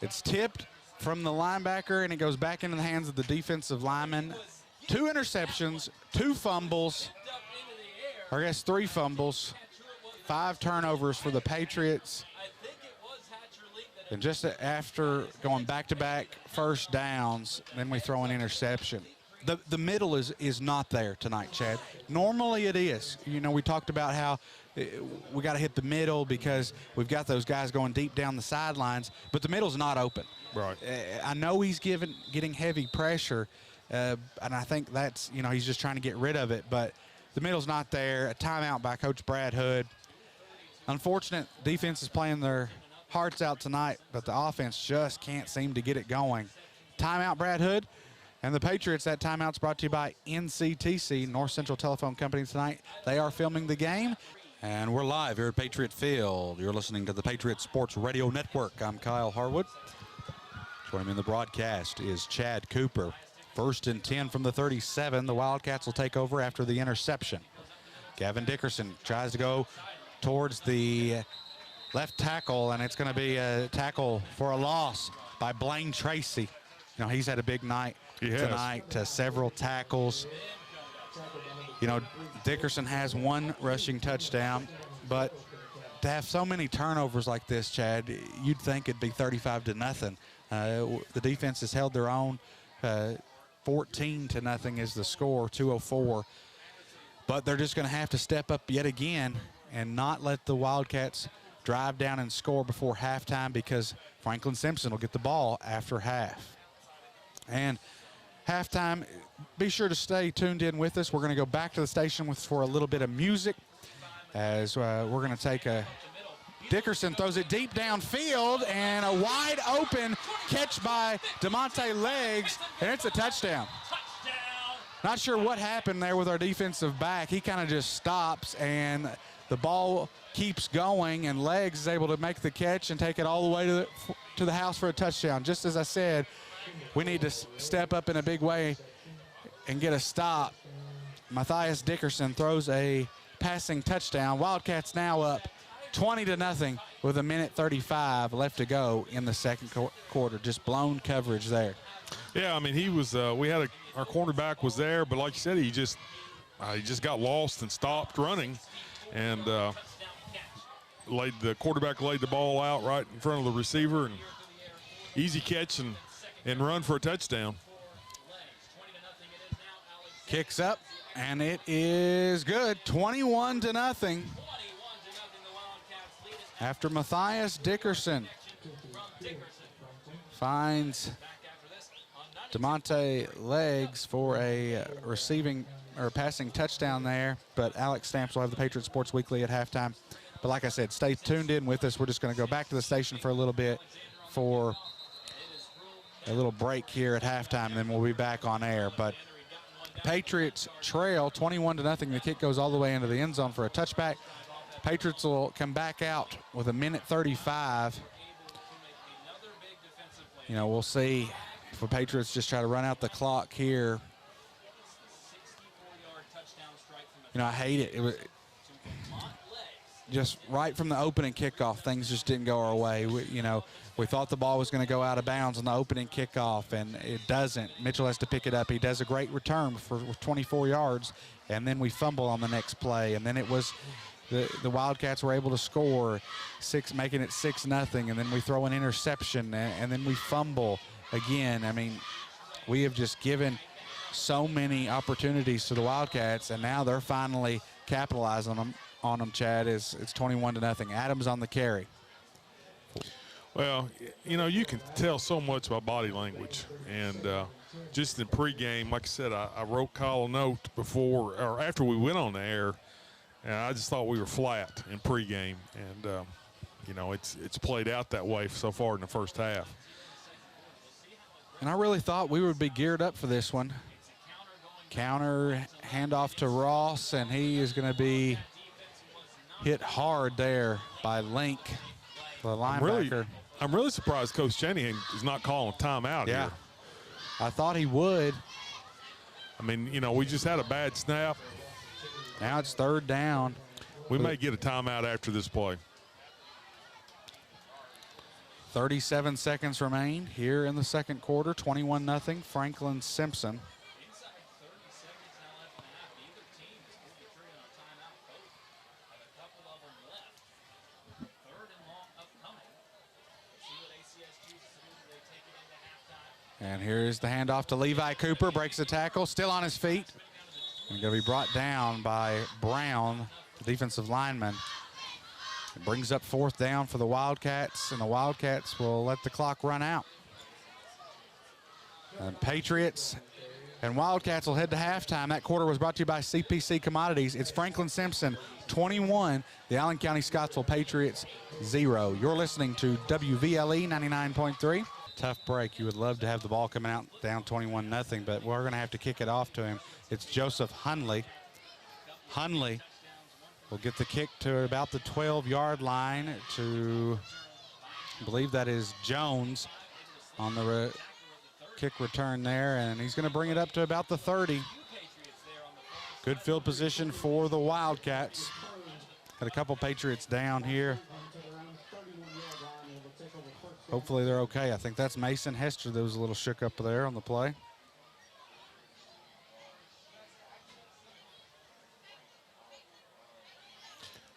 It's tipped from the linebacker, and it goes back into the hands of the defensive lineman. 2 interceptions, 2 fumbles, or I guess 3 fumbles. 5 turnovers for the Patriots. And just after going back-to-back first downs, then we throw an interception. The middle is not there tonight, Chad. Normally it is. You know, we talked about how we got to hit the middle because we've got those guys going deep down the sidelines, but the middle's not open. Right. I know he's getting heavy pressure, and I think that's, you know, he's just trying to get rid of it, but the middle's not there. A timeout by Coach Brad Hood. Unfortunate, defense is playing their hearts out tonight, but the offense just can't seem to get it going. Timeout, Brad Hood. And the Patriots, that timeout's brought to you by NCTC, North Central Telephone Company tonight. They are filming the game. And we're live here at Patriot Field. You're listening to the Patriot Sports Radio Network. I'm Kyle Harwood. Joining me in the broadcast is Chad Cooper. 1st and 10 from the 37. The Wildcats will take over after the interception. Gavin Dickerson tries to go towards the left tackle, and it's going to be a tackle for a loss by Blaine Tracy. You know, he's had a big night tonight, several tackles. You know, Dickerson has 1 rushing touchdown, but to have so many turnovers like this, Chad, you'd think it'd be 35-0. The defense has held their own. 14-0 is the score, 2:04. But they're just going to have to step up yet again and not let the Wildcats drive down and score before halftime, because Franklin-Simpson will get the ball after half. And halftime, be sure to stay tuned in with us. We're going to go back to the station for a little bit of music as we're going to take a Dickerson throws it deep downfield, and a wide open catch by DeMonte Legs, and it's a touchdown. Not sure what happened there with our defensive back. He kind of just stops, and the ball keeps going, and Legs is able to make the catch and take it all the way to the house for a touchdown. Just as I said, we need to step up in a big way and get a stop. Matthias Dickerson throws a passing touchdown. Wildcats now up 20-0 with 1:35 left to go in the second quarter. Just blown coverage there. Yeah, I mean, he was. We had our cornerback was there, but like you said, he just got lost and stopped running, and the quarterback laid the ball out right in front of the receiver, and easy catch and run for a touchdown. Kicks up, and it is good. 21-0. After Matthias Dickerson finds DeMonte Legs for a receiving or passing touchdown there, but Alex Stamps will have the Patriot Sports Weekly at halftime. But like I said, stay tuned in with us. We're just going to go back to the station for a little bit for a little break here at halftime, and then we'll be back on air. But Patriots trail 21-0. The kick goes all the way into the end zone for a touchback. Patriots will come back out with 1:35. You know, we'll see if the Patriots just try to run out the clock here. You know, I hate it. just right from the opening kickoff, things just didn't go our way. We thought the ball was going to go out of bounds on the opening kickoff, and it doesn't. Mitchell has to pick it up. He does a great return for 24 yards, and then we fumble on the next play. And then it was the Wildcats were able to score, making it 6-0, and then we throw an interception, and then we fumble again. I mean, we have just given so many opportunities to the Wildcats, and now they're finally capitalizing on them, Chad. It's 21-0. Adams on the carry. Well, you can tell so much by body language. And just in pregame, like I said, I wrote Kyle a note before or after we went on the air, and I just thought we were flat in pregame. And, it's played out that way so far in the first half. And I really thought we would be geared up for this one. Counter, handoff to Ross, and he is going to be hit hard there by Link, the linebacker. I'm really surprised Coach Shanahan is not calling a timeout here. I thought he would. I mean, we just had a bad snap. Now it's 3rd down. We may get a timeout after this play. 37 seconds remain here in the second quarter. 21-0, Franklin-Simpson. And here's the handoff to Levi Cooper, breaks the tackle, still on his feet. And going to be brought down by Brown, the defensive lineman. It brings up 4th down for the Wildcats, and the Wildcats will let the clock run out. And Patriots and Wildcats will head to halftime. That quarter was brought to you by CPC Commodities. It's Franklin-Simpson 21, the Allen County-Scottsville Patriots 0. You're listening to WVLE 99.3. Tough break. You would love to have the ball coming out down 21-0, but we're going to have to kick it off to him. It's Joseph Hunley. Hunley will get the kick to about the 12-yard line to, I believe that is Jones on the kick return there, and he's going to bring it up to about the 30. Good field position for the Wildcats. Got a couple Patriots down here. Hopefully they're okay. I think that's Mason Hester that was a little shook up there on the play.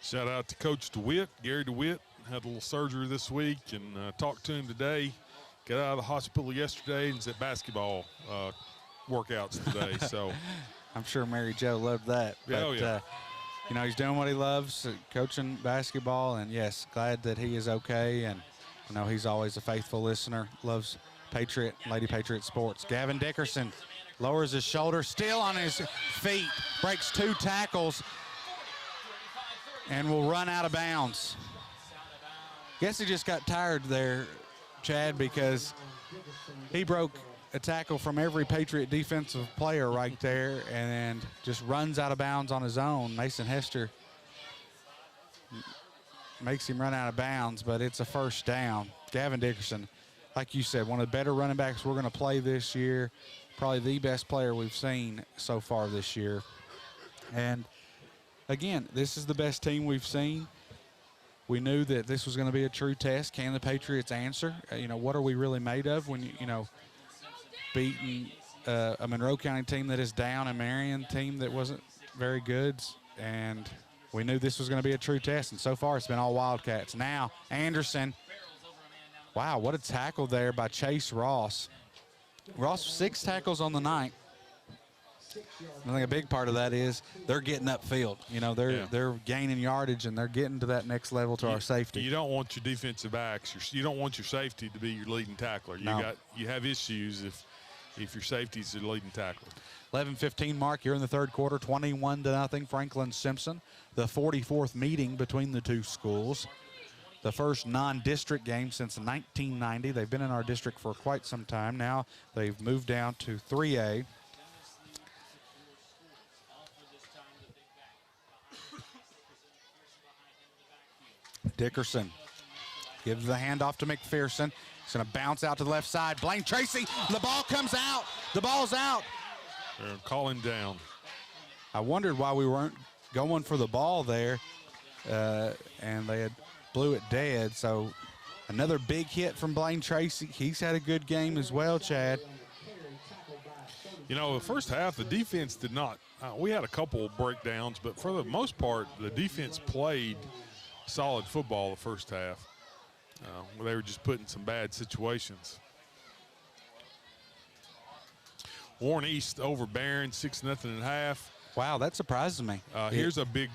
Shout out to Coach DeWitt, Gary DeWitt. Had a little surgery this week and talked to him today. Got out of the hospital yesterday and was at basketball workouts today. So I'm sure Mary Jo loved that. But, yeah. He's doing what he loves, coaching basketball. And, yes, glad that he is okay. And I know he's always a faithful listener, loves Lady Patriot sports. Gavin Dickerson lowers his shoulder, still on his feet, breaks 2 tackles, and will run out of bounds. Guess he just got tired there, Chad, because he broke a tackle from every Patriot defensive player right there and just runs out of bounds on his own. Mason Hester makes him run out of bounds, but it's a 1st down. Gavin Dickerson, like you said, one of the better running backs we're going to play this year, probably the best player we've seen so far this year. And, again, this is the best team we've seen. We knew that this was going to be a true test. Can the Patriots answer? What are we really made of when, beating a Monroe County team that is down, a Marion team that wasn't very good, and we knew this was going to be a true test, and so far it's been all Wildcats. Now, Anderson. Wow, what a tackle there by Chase Ross. Ross, 6 tackles on the night. I think a big part of that is they're getting upfield. They're gaining yardage, and they're getting to that next level to our safety. You don't want your defensive backs. You don't want your safety to be your leading tackler. You have issues if your safety's the leading tackler. 11:15 mark here in the 3rd quarter, 21-0 Franklin-Simpson. The 44th meeting between the two schools. The first non-district game since 1990. They've been in our district for quite some time. Now they've moved down to 3A. Dickerson gives the handoff to McPherson. He's going to bounce out to the left side. Blaine Tracy, the ball comes out. The ball's out. They're calling down. I wondered why we weren't going for the ball there. and they had blew it dead. So another big hit from Blaine Tracy. He's had a good game as well, Chad. You know, the first half, the defense did not. We had a couple breakdowns, but for the most part, the defense played solid football the first half. Where they were just put in some bad situations. Warren East over Barron, 6-0 at half. Wow, that surprises me. Here's a big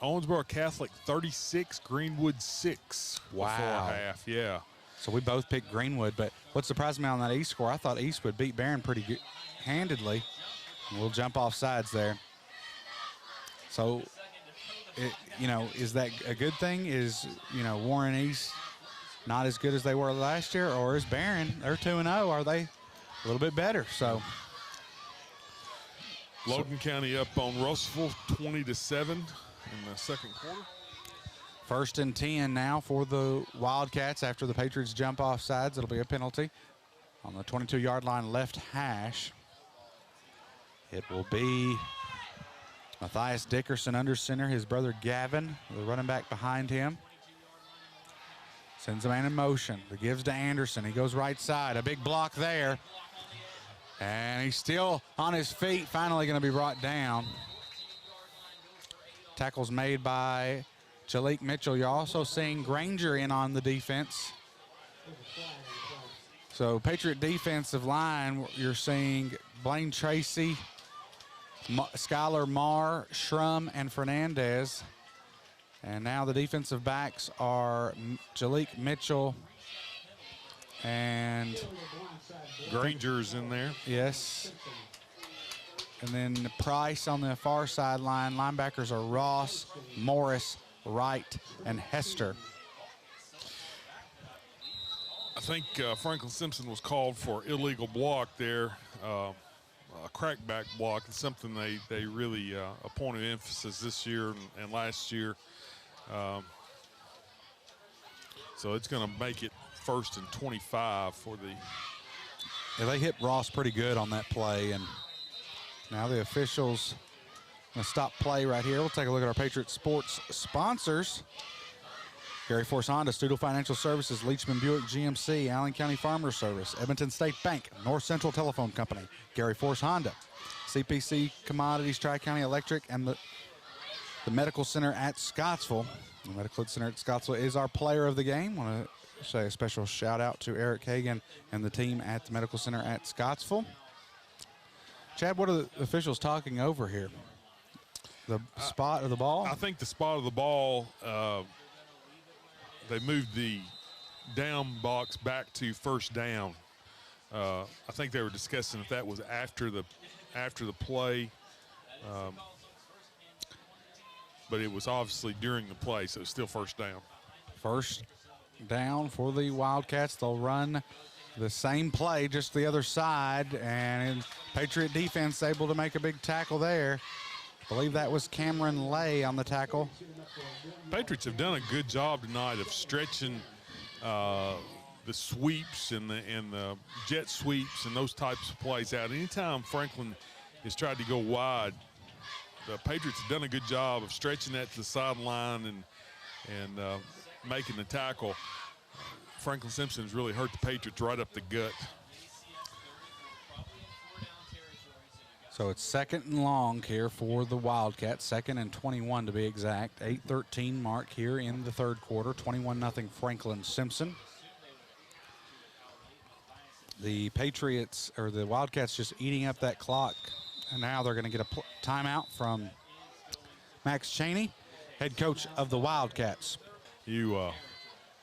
Owensboro Catholic 36, Greenwood 6. Wow. Before half, yeah. So we both picked Greenwood, but what surprised me on that East score, I thought East would beat Barron pretty good, handedly. We'll jump off sides there. So, you know, is that a good thing? Is, you know, Warren East not as good as they were last year, or is Barron, they're 2-0, are they a little bit better? So Logan County up on Russellville 20-7 in the second quarter. 1st and 10 now for the Wildcats after the Patriots jump off sides. It'll be a penalty on the 22-yard line left hash. It will be Matthias Dickerson under center, his brother Gavin, the running back behind him. Sends a man in motion. The gives to Anderson. He goes right side. A big block there. And he's still on his feet, finally going to be brought down. Tackles made by Jalik Mitchell. You're also seeing Granger in on the defense. So Patriot defensive line, you're seeing Blaine Tracy, Skylar Marr, Shrum, and Fernandez. And now the defensive backs are Jalik Mitchell and Granger's in there. Yes. And then Price on the far sideline. Linebackers are Ross, Morris, Wright, and Hester. I think Franklin-Simpson was called for illegal block there, a crackback block. It's something they really a point of emphasis this year and last year. So it's going to make it 1st and 25 for the. Yeah, they hit Ross pretty good on that play, and now the officials going to stop play right here. We'll take a look at our Patriot Sports sponsors. Gary Force Honda, Studel Financial Services, Leachman Buick GMC, Allen County Farmer Service, Edmonton State Bank, North Central Telephone Company, Gary Force Honda, CPC Commodities, Tri-County Electric, and the Medical Center at Scottsville. The Medical Center at Scottsville is our player of the game. I want to say a special shout out to Eric Hagan and the team at the Medical Center at Scottsville. Chad, what are the officials talking over here? The spot of the ball? I think the spot of the ball, they moved the down box back to first down. I think they were discussing if that was after the play, but it was obviously during the play, so it's still first down. First down for the Wildcats. They'll run the same play, just the other side, and Patriot defense able to make a big tackle there. I believe that was Cameron Lay on the tackle. Patriots have done a good job tonight of stretching the sweeps and the jet sweeps and those types of plays out. Anytime Franklin has tried to go wide, the Patriots have done a good job of stretching that to the sideline and making the tackle. Franklin-Simpson has really hurt the Patriots right up the gut. So it's 2nd and long here for the Wildcats, 2nd and 21 to be exact. 8:13 mark here in the third quarter, 21-0 Franklin-Simpson. The Patriots, or the Wildcats, just eating up that clock. And now they're going to get a timeout from Max Chaney, head coach of the Wildcats. You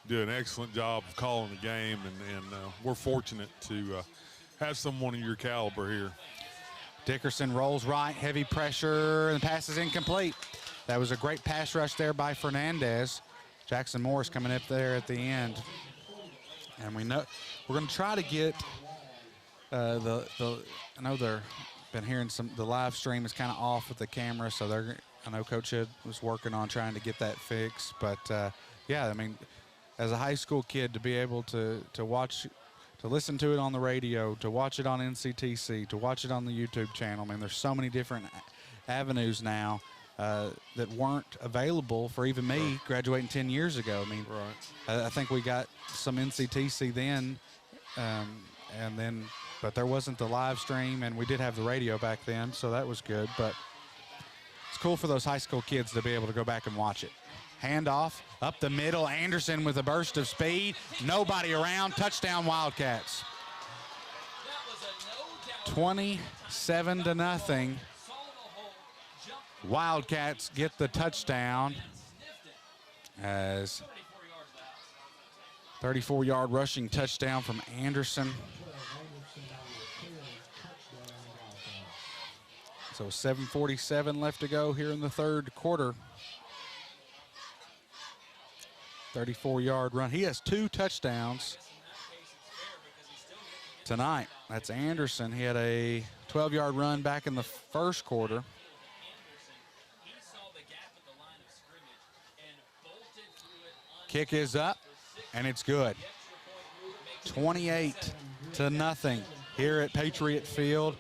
do an excellent job of calling the game, and we're fortunate to have someone of your caliber here. Dickerson rolls right, heavy pressure, and the pass is incomplete. That was a great pass rush there by Fernandez. Jackson Morris coming up there at the end. And we know we're going to try to get I know they're been hearing the live stream is kind of off with the camera, so I know Coach Hood was working on trying to get that fixed. But yeah, I mean, as a high school kid, to be able to watch, to listen to it on the radio, to watch it on NCTC, to watch it on the YouTube channel. I mean, there's so many different avenues now that weren't available for even me graduating 10 years ago. I mean, I think we got some NCTC then, but there wasn't the live stream, and we did have the radio back then, so that was good. But it's cool for those high school kids to be able to go back and watch it. Handoff up the middle. Anderson with a burst of speed. Nobody around. Touchdown Wildcats. 27-0. Wildcats get the touchdown as 34-yard rushing touchdown from Anderson. So 7:47 left to go here in the third quarter. 34-yard run. He has 2 touchdowns tonight. That's Anderson. He had a 12-yard run back in the first quarter. Kick is up, and it's good. 28-0 here at Patriot Field.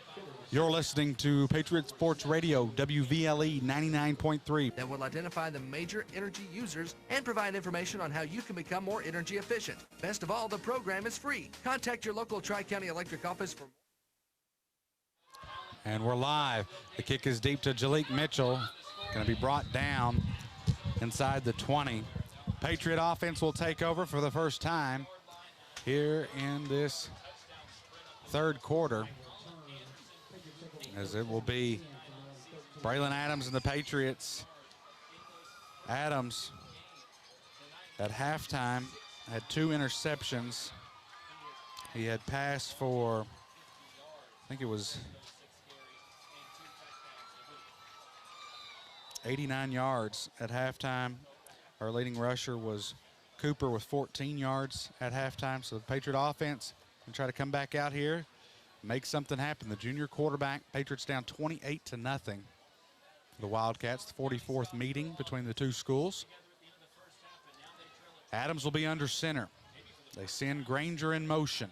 You're listening to Patriot Sports Radio, WVLE 99.3. That will identify the major energy users and provide information on how you can become more energy efficient. Best of all, the program is free. Contact your local Tri-County Electric office for more. And we're live. The kick is deep to Jalik Mitchell. Going to be brought down inside the 20. Patriot offense will take over for the first time here in this third quarter, as it will be Braylon Adams and the Patriots. Adams at halftime had 2 interceptions. He had passed for, I think it was 89 yards at halftime. Our leading rusher was Cooper with 14 yards at halftime. So the Patriot offense can try to come back out here, make something happen. The junior quarterback, Patriots down 28-0. The Wildcats, the 44th meeting between the two schools. Adams will be under center. They send Granger in motion.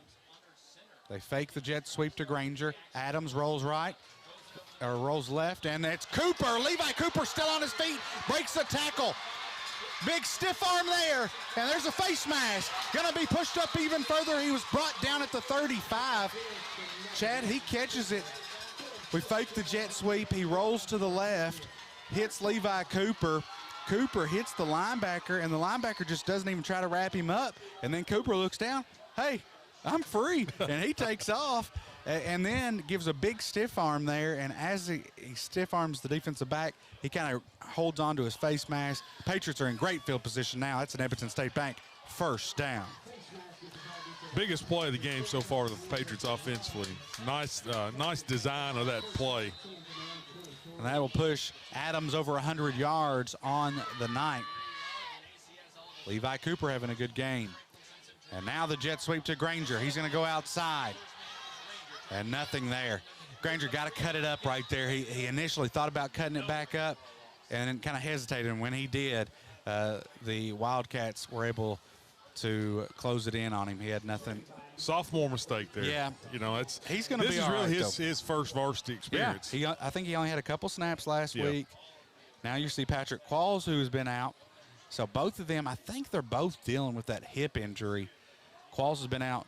They fake the jet sweep to Granger. Adams rolls right, or rolls left, and it's Cooper. Levi Cooper still on his feet, breaks the tackle. Big stiff arm there, and there's a face mask. Gonna be pushed up even further. He was brought down at the 35. Chad, he catches it. We fake the jet sweep. He rolls to the left, hits Levi Cooper. Cooper hits the linebacker, and the linebacker just doesn't even try to wrap him up. And then Cooper looks down. Hey, I'm free. And he takes off and then gives a big stiff arm there. And as he stiff arms the defensive back, he kind of holds on to his face mask. Patriots are in great field position now. That's an Evanston State Bank first down. Biggest play of the game so far, the Patriots offensively. Nice design of that play. And that will push Adams over 100 yards on the night. Levi Cooper having a good game. And now the jet sweep to Granger. He's going to go outside. And nothing there. Granger got to cut it up right there. He initially thought about cutting it back up and then kind of hesitated. And when he did, the Wildcats were able to close it in on him. He had nothing. Sophomore mistake there. Yeah. You know, he's going to be all right, this is really his first varsity experience. Yeah. I think he only had a couple snaps last week. Now you see Patrick Qualls, who's been out. So both of them, I think they're both dealing with that hip injury. Qualls has been out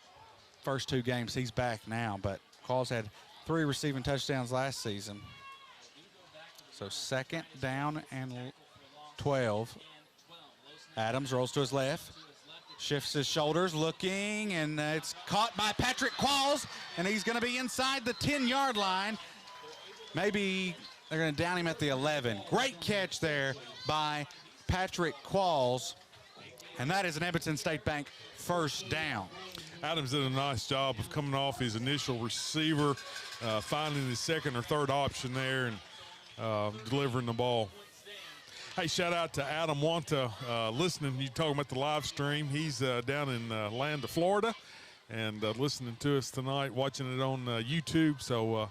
first 2 games. He's back now, but Qualls had 3 receiving touchdowns last season. So second down and 12. Adams rolls to his left. Shifts his shoulders, looking, and it's caught by Patrick Qualls, and he's going to be inside the 10-yard line. Maybe they're going to down him at the 11. Great catch there by Patrick Qualls, and that is an Evanston State Bank first down. Adams did a nice job of coming off his initial receiver, finding his second or third option there, and delivering the ball. Hey, shout out to Adam Wanta listening. You talking about the live stream. He's down in land of Florida and listening to us tonight, watching it on YouTube. So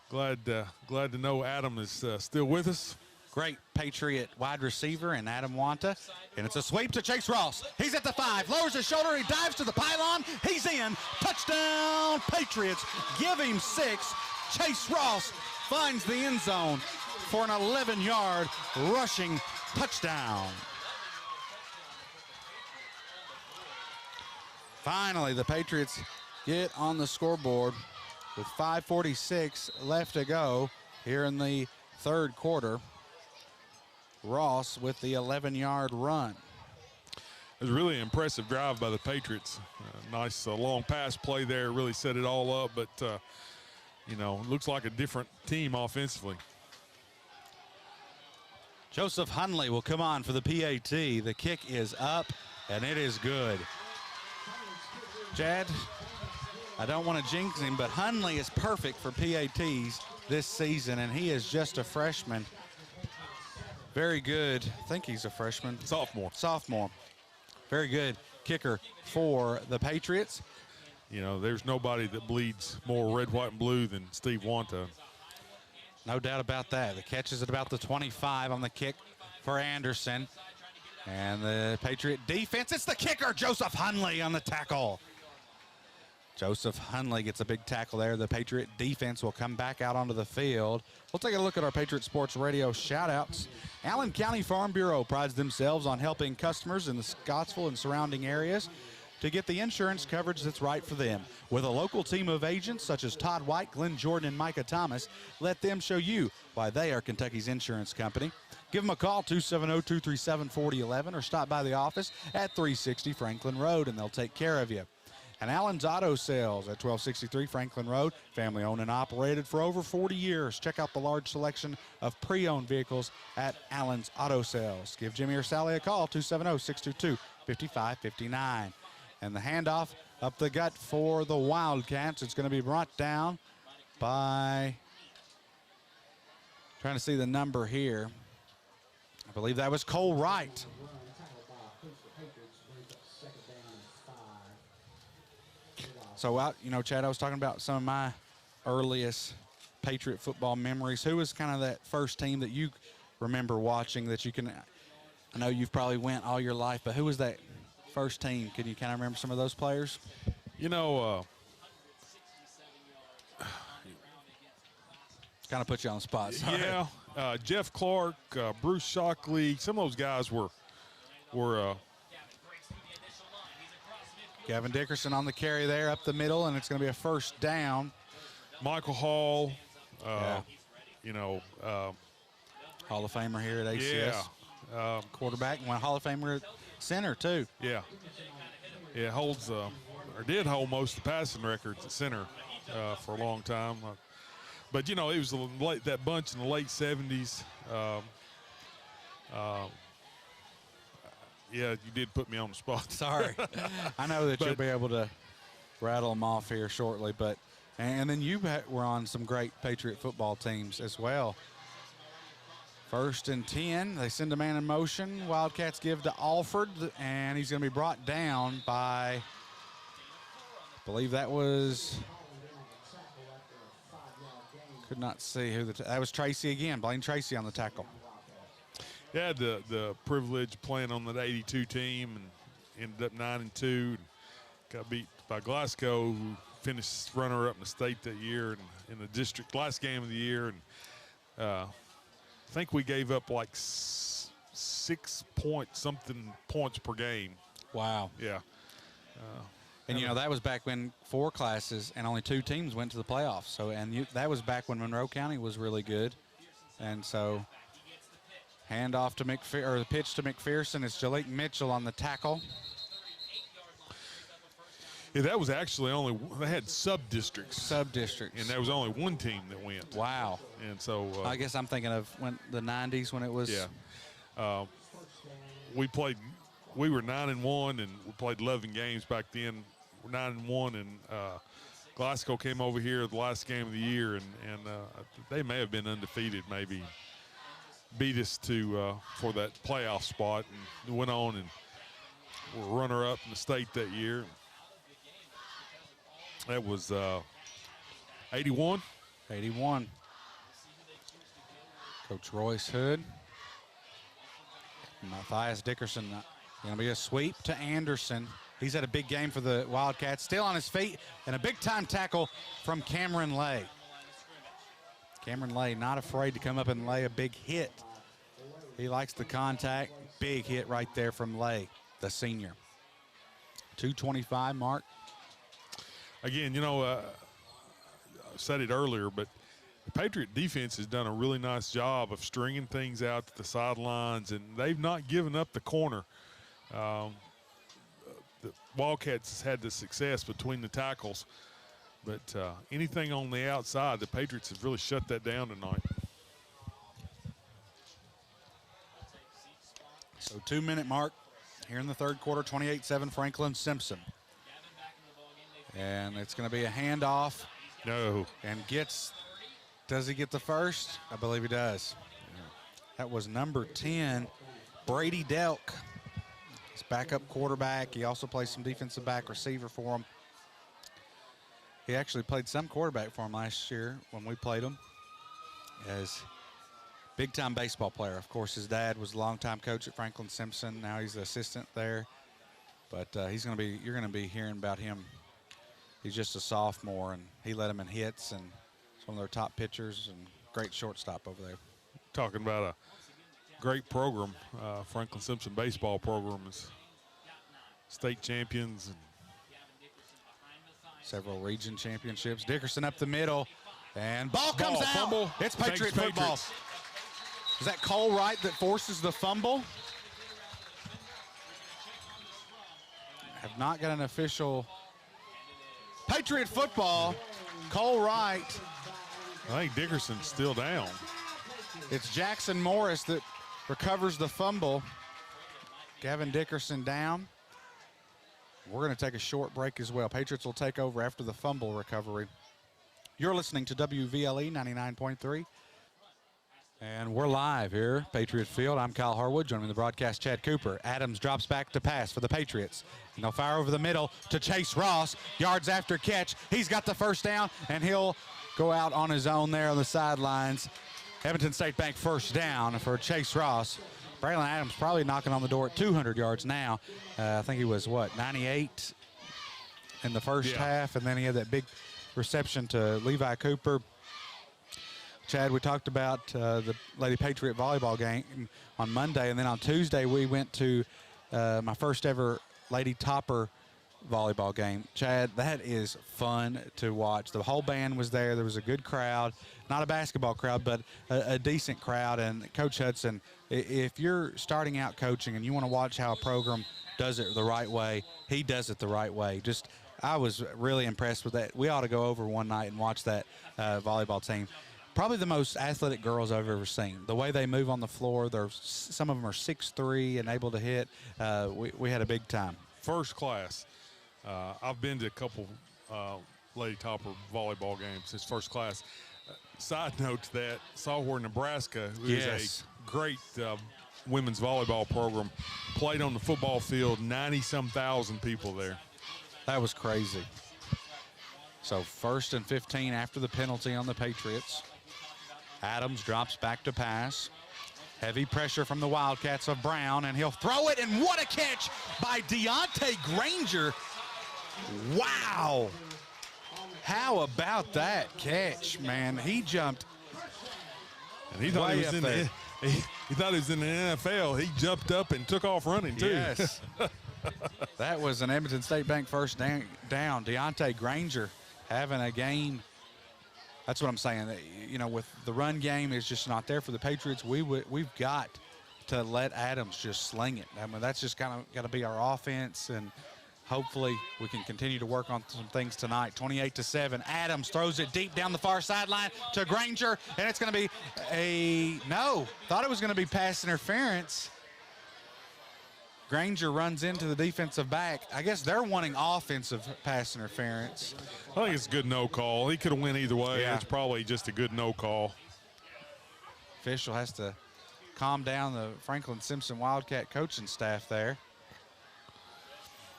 glad to know Adam is still with us. Great Patriot wide receiver in Adam Wanta. And it's a sweep to Chase Ross. He's at the 5, lowers his shoulder, he dives to the pylon. He's in. Touchdown, Patriots. Give him 6. Chase Ross finds the end zone. for an 11-yard rushing touchdown. Finally, the Patriots get on the scoreboard with 5:46 left to go here in the third quarter. Ross with the 11-yard run. It was a really impressive drive by the Patriots. Nice long pass play there, really set it all up, but, you know, it looks like a different team offensively. Joseph Hunley will come on for the PAT. The kick is up, and it is good. Chad, I don't want to jinx him, but Hunley is perfect for PATs this season, and he is just a freshman. Very good. I think he's a freshman. Sophomore. Very good kicker for the Patriots. You know, there's nobody that bleeds more red, white, and blue than Steve Wanta. No doubt about that. The catch is at about the 25 on the kick for Anderson. And the Patriot defense, it's the kicker, Joseph Hunley, on the tackle. Joseph Hunley gets a big tackle there. The Patriot defense will come back out onto the field. We'll take a look at our Patriot Sports Radio shout-outs. Allen County Farm Bureau prides themselves on helping customers in the Scottsville and surrounding areas to get the insurance coverage that's right for them. With a local team of agents such as Todd White, Glenn Jordan, and Micah Thomas, let them show you why they are Kentucky's insurance company. Give them a call, 270-237-4011, or stop by the office at 360 Franklin Road, and they'll take care of you. And Allen's Auto Sales at 1263 Franklin Road, family owned and operated for over 40 years. Check out the large selection of pre-owned vehicles at Allen's Auto Sales. Give Jimmy or Sally a call, 270-622-5559. And the handoff up the gut for the Wildcats. It's going to be brought down by, trying to see the number here. I believe that was Cole Wright. So, you know, Chad, I was talking about some of my earliest Patriot football memories. Who was kind of that first team that you remember watching that you can, I know you've probably went all your life, but who was that first team? Can you kind of remember some of those players? You know, kind of put you on the spot. Sorry. Yeah, Jeff Clark, Bruce Shockley, some of those guys were Gavin Dickerson on the carry there up the middle, and it's going to be a first down. Michael Hall, you know. Hall of Famer here at ACS. Yeah. Quarterback, and one Hall of Famer at center, too. Yeah. Yeah, holds, or did hold most of the passing records at center for a long time. But, you know, it was that bunch in the late 70s. Yeah, you did put me on the spot. Sorry. I know that you'll be able to rattle them off here shortly. But and then you were on some great Patriot football teams as well. 1st and 10. They send a man in motion. Wildcats give to Alford, and he's going to be brought down by, I believe that was, could not see who that was Tracy again. Blaine Tracy on the tackle. Yeah, had the privilege of playing on that 82 team and ended up 9-2. And got beat by Glasgow, who finished runner-up in the state that year and in the district last game of the year. And I think we gave up like 6-point-something points per game. Wow. Yeah. And, you know, that was back when 4 classes and only 2 teams went to the playoffs. So, and that was back when Monroe County was really good. And so handoff to or the pitch to McPherson. It's Jalik Mitchell on the tackle. Yeah, that was actually only, they had sub-districts. Sub-districts. And there was only one team that went. Wow. And so. I guess I'm thinking of the 90s when it was. Yeah. We were 9-1, and we played 11 games back then. We're 9-1, and Glasgow came over here the last game of the year, and they may have been undefeated, maybe beat us for that playoff spot, and went on and were runner-up in the state that year. That was 81. 81. Coach Royce Hood. Matthias Dickerson. Going to be a sweep to Anderson. He's had a big game for the Wildcats. Still on his feet, and a big-time tackle from Cameron Lay. Cameron Lay not afraid to come up and lay a big hit. He likes the contact. Big hit right there from Lay, the senior. 2:25 mark. Again, I said it earlier, but the Patriot defense has done a really nice job of stringing things out to the sidelines, and they've not given up the corner. The Wildcats had the success between the tackles, but anything on the outside, the Patriots have really shut that down tonight. So 2-minute mark here in the third quarter, 28-7 Franklin-Simpson. And it's going to be a handoff. No. And does he get the first? I believe he does. That was number 10, Brady Delk. His backup quarterback. He also plays some defensive back receiver for him. He actually played some quarterback for him last year when we played him. As big-time baseball player. Of course, his dad was a longtime coach at Franklin-Simpson. Now he's the assistant there. But you're going to be hearing about him. He's just a sophomore, and he led them in hits, and he's one of their top pitchers and great shortstop over there. Talking about a great program, Franklin-Simpson baseball program is state champions and several region championships. Dickerson up the middle, and ball comes out. Fumble. It's Patriot Thanks, football. Patriots. Is that Cole Wright that forces the fumble? Have not got an official. Patriot football, Cole Wright. I think Dickerson's still down. It's Jackson Morris that recovers the fumble. Gavin Dickerson down. We're going to take a short break as well. Patriots will take over after the fumble recovery. You're listening to WVLE 99.3. And we're live here, Patriot Field. I'm Kyle Harwood, joining me in the broadcast, Chad Cooper. Adams drops back to pass for the Patriots. And they'll fire over the middle to Chase Ross. Yards after catch. He's got the first down, and he'll go out on his own there on the sidelines. Edmonton State Bank first down for Chase Ross. Braylon Adams probably knocking on the door at 200 yards now. I think he was, 98 in the first half, and then he had that big reception to Levi Cooper. Chad, we talked about the Lady Patriot volleyball game on Monday, and then on Tuesday we went to my first ever Lady Topper volleyball game. Chad, that is fun to watch. The whole band was there. There was a good crowd. Not a basketball crowd, but a decent crowd. And Coach Hudson, if you're starting out coaching and you want to watch how a program does it the right way, he does it the right way. I was really impressed with that. We ought to go over one night and watch that volleyball team. Probably the most athletic girls I've ever seen. The way they move on the floor, some of them are 6'3" and able to hit. We had a big time. First class. I've been to a couple Lady Topper volleyball games. It's first class. Side note to that, Sawhorn, Nebraska, who is a great women's volleyball program, played on the football field, 90-some thousand people there. That was crazy. So 1st and 15 after the penalty on the Patriots. Adams drops back to pass. Heavy pressure from the Wildcats of Brown, and he'll throw it, and what a catch by Deontay Granger. Wow. How about that catch, man? He jumped. And he thought he was in the he thought he was in the NFL. He jumped up and took off running, too. Yes. That was an Edmonton State Bank first down. Deontay Granger having a game. That's what I'm saying. With the run game is just not there for the Patriots. We've got to let Adams just sling it. I mean, that's just kind of got to be our offense, and hopefully we can continue to work on some things tonight. 28-7. Adams throws it deep down the far sideline to Granger, and it's going to be thought it was going to be pass interference. Granger runs into the defensive back. I guess they're wanting offensive pass interference. I think it's a good no call. He could have went either way. Yeah. It's probably just a good no call. Official has to calm down the Franklin-Simpson Wildcat coaching staff there.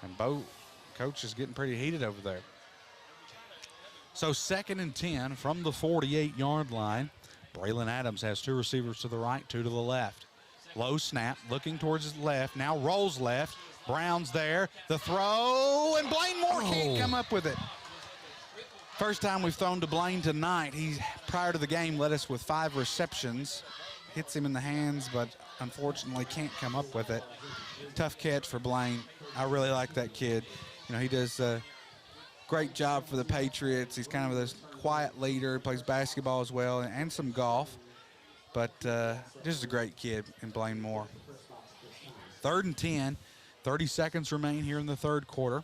And both coaches getting pretty heated over there. So 2nd and 10 from the 48-yard line. Braylon Adams has 2 receivers to the right, 2 to the left. Low snap, looking towards his left, now rolls left. Brown's there, the throw, and Blaine Moore can't come up with it. First time we've thrown to Blaine tonight. He, prior to the game, led us with 5 receptions. Hits him in the hands, but unfortunately can't come up with it. Tough catch for Blaine. I really like that kid. You know, he does a great job for the Patriots. He's kind of this quiet leader, plays basketball as well, and some golf. But just a great kid in Blaine Moore. 3rd and 10. 30 seconds remain here in the third quarter.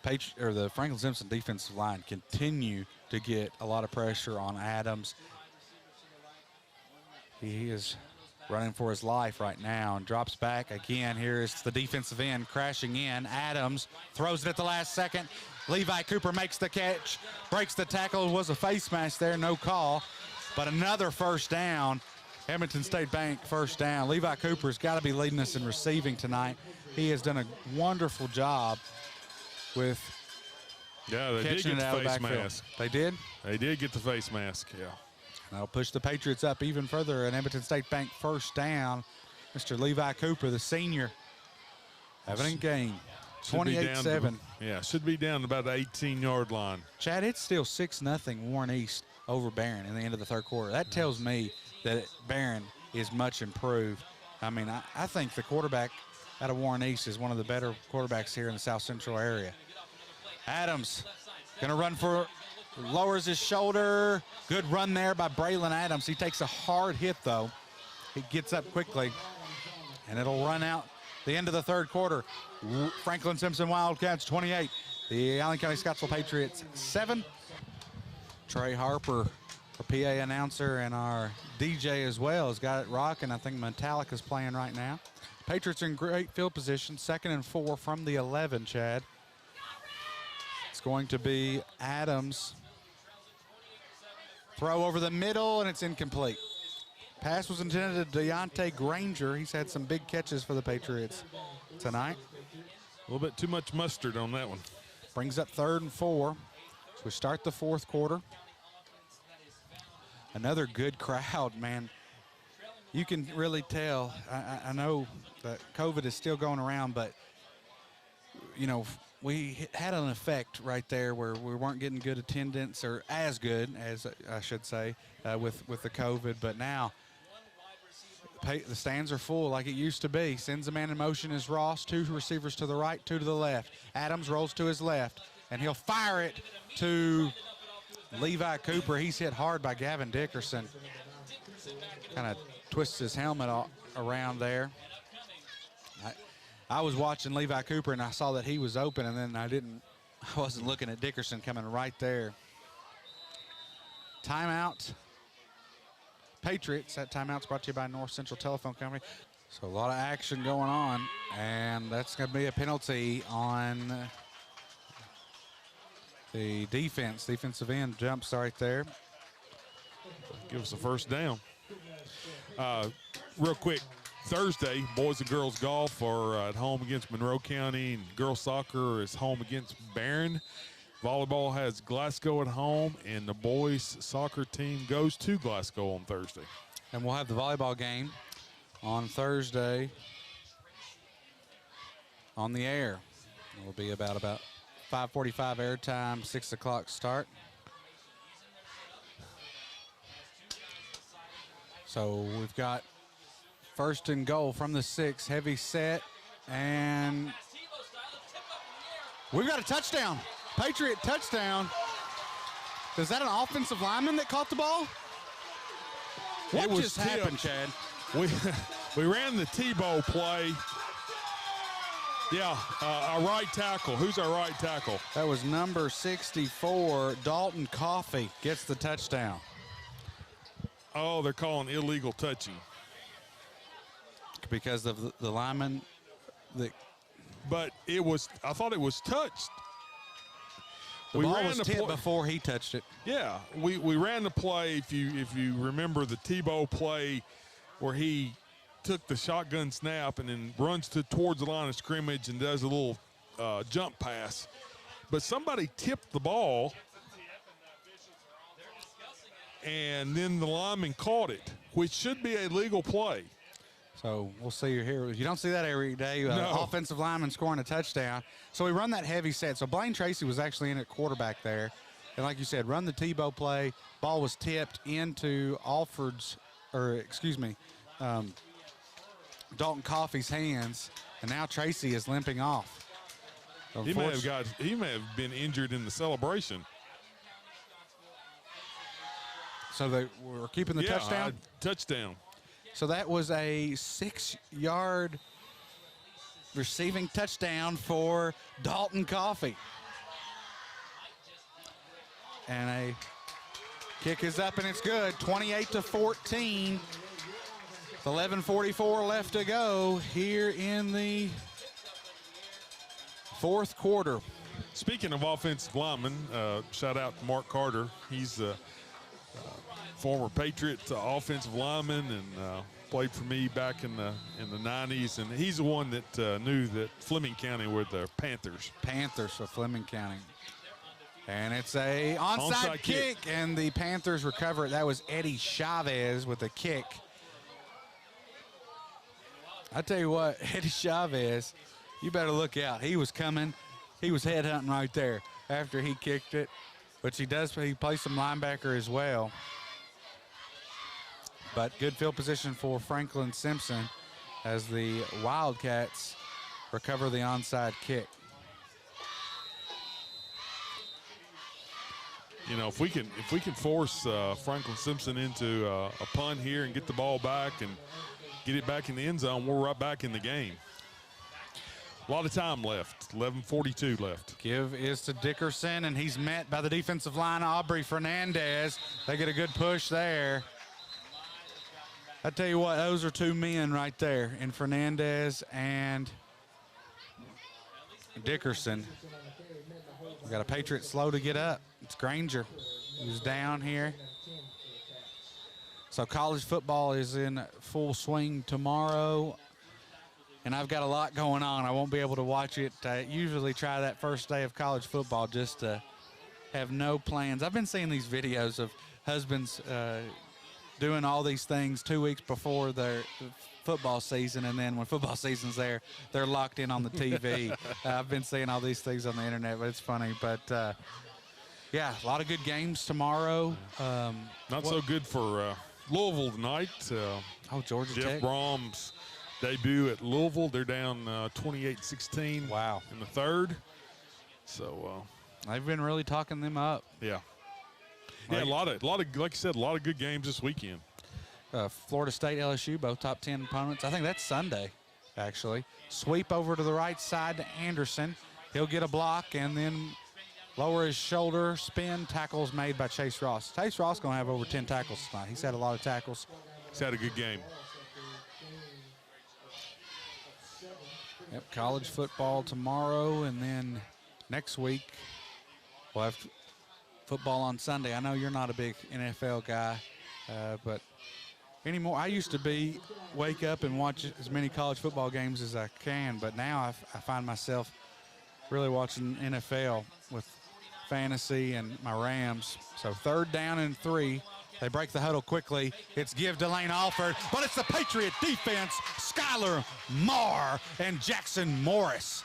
The Franklin-Simpson defensive line continue to get a lot of pressure on Adams. He is running for his life right now and drops back again. Here is the defensive end crashing in. Adams throws it at the last second. Levi Cooper makes the catch, breaks the tackle. It was a face mask there, no call. But another first down. Edmonton State Bank first down. Levi Cooper's got to be leading us in receiving tonight. He has done a wonderful job with they did get the face mask. They did? They did get the face mask, yeah. That'll push the Patriots up even further. An Edmonton State Bank first down. Mr. Levi Cooper, the senior, having a game. 28-7. Yeah, should be down about the 18-yard line. Chad, it's still 6-0 Warren East over Barron in the end of the third quarter. That tells me that Barron is much improved. I mean, I think the quarterback out of Warren East is one of the better quarterbacks here in the South Central area. Adams gonna run for, lowers his shoulder. Good run there by Braylon Adams. He takes a hard hit though. He gets up quickly and it'll run out the end of the third quarter. Franklin-Simpson Wildcats 28. The Allen County-Scottsville Patriots 7. Trey Harper, our PA announcer and our DJ as well, has got it rocking. I think Metallica's playing right now. Patriots are in great field position. 2nd and 4 from the 11, Chad. It's going to be Adams. Throw over the middle, and it's incomplete. Pass was intended to Deontay Granger. He's had some big catches for the Patriots tonight. A little bit too much mustard on that one. Brings up 3rd and 4. So we start the fourth quarter. Another good crowd, man. You can really tell. I know that COVID is still going around, but, you know, we had an effect right there where we weren't getting good attendance, or as good as I should say, with the COVID. But now the stands are full like it used to be. Sends a man in motion is Ross. 2 receivers to the right, 2 to the left. Adams rolls to his left, and he'll fire it to Levi Cooper. He's hit hard by Gavin Dickerson. Kind of twists his helmet around there. I was watching Levi Cooper and I saw that he was open, and then I wasn't looking at Dickerson coming right there. Timeout. Patriots. That timeout's brought to you by North Central Telephone Company. So a lot of action going on, and that's going to be a penalty on the defense. Defensive end jumps right there. Give us a first down. Real quick, Thursday, boys and girls golf are at home against Monroe County, and girls soccer is home against Barron. Volleyball has Glasgow at home, and the boys soccer team goes to Glasgow on Thursday. And we'll have the volleyball game on Thursday on the air. It'll be about 5:45 airtime, 6 o'clock start. So we've got 1st and goal from the 6, heavy set, and we've got a touchdown. Patriot touchdown. Is that an offensive lineman that caught the ball? What just happened, Chad? We ran the Tebow play. Yeah, our right tackle. Who's our right tackle? That was number 64, Dalton Coffey, gets the touchdown. Oh, they're calling illegal touching. Because of the lineman. But I thought it was touched. The ball was tipped before he touched it. Yeah, we ran the play, if you remember the Tebow play where he took the shotgun snap and then runs towards the line of scrimmage and does a little jump pass. But somebody tipped the ball, and then the lineman caught it, which should be a legal play. So we'll see you here. You don't see that every day. No. Offensive lineman scoring a touchdown. So we run that heavy set. So Blaine Tracy was actually in at quarterback there. And like you said, run the Tebow play. Ball was tipped into Dalton Coffey's hands. And now Tracy is limping off. He may have been injured in the celebration. So they were keeping the touchdown? Touchdown. So that was a 6-yard receiving touchdown for Dalton Coffey. And a kick is up and it's good. 28-14. 11:44 left to go here in the fourth quarter. Speaking of offensive linemen, shout out to Mark Carter. He's a former Patriot offensive lineman and played for me back in the 90s. And he's the one that knew that Fleming County were the Panthers. Panthers for Fleming County. And it's a onside kick, and the Panthers recover it. That was Eddie Chavez with a kick. I tell you what, Eddie Chavez, you better look out. He was coming. He was headhunting right there after he kicked it. But he plays some linebacker as well. But good field position for Franklin-Simpson as the Wildcats recover the onside kick. You know, if we can force Franklin-Simpson into a punt here and get the ball back and get it back in the end zone, we're right back in the game. A lot of time left, 11:42 left. Give is to Dickerson, and he's met by the defensive line, Aubrey Fernandez. They get a good push there. I tell you what, those are two men right there in Fernandez and Dickerson. We got a Patriot slow to get up. It's Granger who's down here. So college football is in full swing tomorrow, and I've got a lot going on. I won't be able to watch it. I usually try that first day of college football just to have no plans. I've been seeing these videos of husbands doing all these things 2 weeks before their football season, and then when football season's there, they're locked in on the TV. I've been seeing all these things on the internet, but it's funny. But yeah, a lot of good games tomorrow. Not so good for Louisville tonight. Georgia Jeff Tech. Brom's debut at Louisville. They're down 28-16. Wow. In the third. So they've been really talking them up. Yeah. Yeah, a lot of, like you said, a lot of good games this weekend. Florida State, LSU, both top 10 opponents. I think that's Sunday, actually. Sweep over to the right side to Anderson. He'll get a block and then lower his shoulder, spin, tackles made by Chase Ross. Chase Ross going to have over 10 tackles tonight. He's had a lot of tackles. He's had a good game. Yep, college football tomorrow, and then next week we'll have football on Sunday. I know you're not a big NFL guy, but anymore, I used to wake up and watch as many college football games as I can, but now I find myself really watching NFL with fantasy and my Rams. So 3rd down and 3. They break the huddle quickly. It's give to Lane Alford, but it's the Patriot defense, Skylar Marr and Jackson Morris.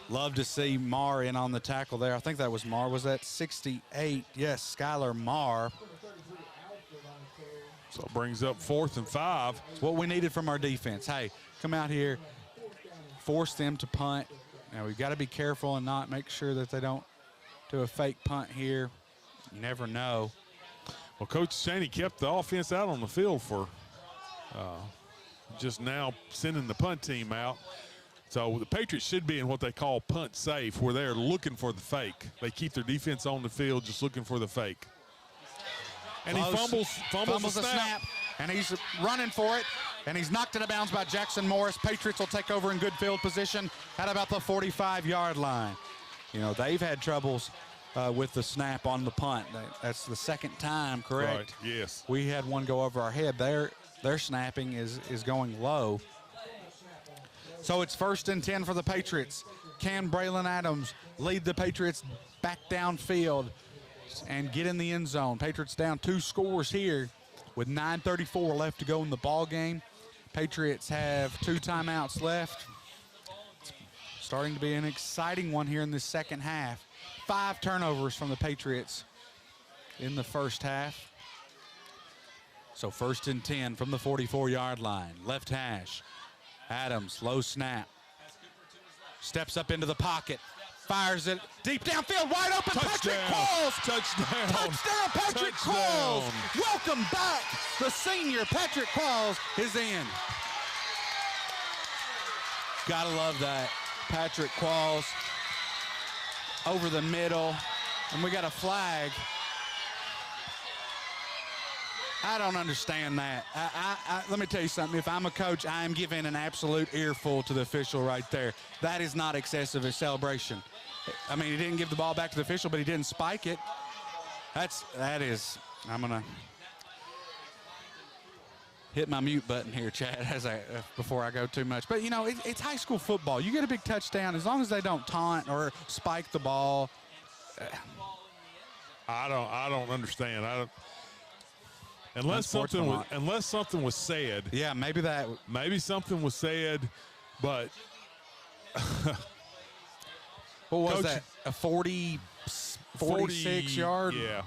Love to see Marr in on the tackle there. I think that was Marr. Was that 68? Yes, Skylar Marr. So it brings up 4th and 5. It's what we needed from our defense. Hey, come out here, force them to punt. Now, we've got to be careful and not make sure that they don't do a fake punt here. You never know. Well, Coach Cheney kept the offense out on the field for just now sending the punt team out. So the Patriots should be in what they call punt safe, where they're looking for the fake. They keep their defense on the field just looking for the fake. And Close. he fumbles the snap. And he's running for it, and he's knocked it out of bounds by Jackson Morris. Patriots will take over in good field position at about the 45-yard line. You know, they've had troubles with the snap on the punt. That's the second time, correct? Right, yes. We had one go over our head. Their snapping is going low. So it's 1st and 10 for the Patriots. Can Braylon Adams lead the Patriots back downfield and get in the end zone? Patriots down 2 scores here with 9:34 left to go in the ball game. Patriots have 2 timeouts left. It's starting to be an exciting one here in the second half. 5 turnovers from the Patriots in the first half. So 1st and 10 from the 44-yard line. Left hash. Adams, low snap. Steps up into the pocket. Fires it deep downfield, wide open. Touchdown. Patrick Qualls. Touchdown. Touchdown, Patrick Qualls. Welcome back. The senior, Patrick Qualls, is in. Gotta love that. Patrick Qualls over the middle. And we got a flag. I don't understand that. Let me tell you something. If I'm a coach, I am giving an absolute earful to the official right there. That is not excessive a celebration. I mean, he didn't give the ball back to the official, but he didn't spike it. That is. I'm gonna hit my mute button here, Chad, before I go too much. But you know, it's high school football. You get a big touchdown as long as they don't taunt or spike the ball. I don't understand. Unless something was said. Yeah, maybe something was said, but what was that? A 46 yard? Yeah.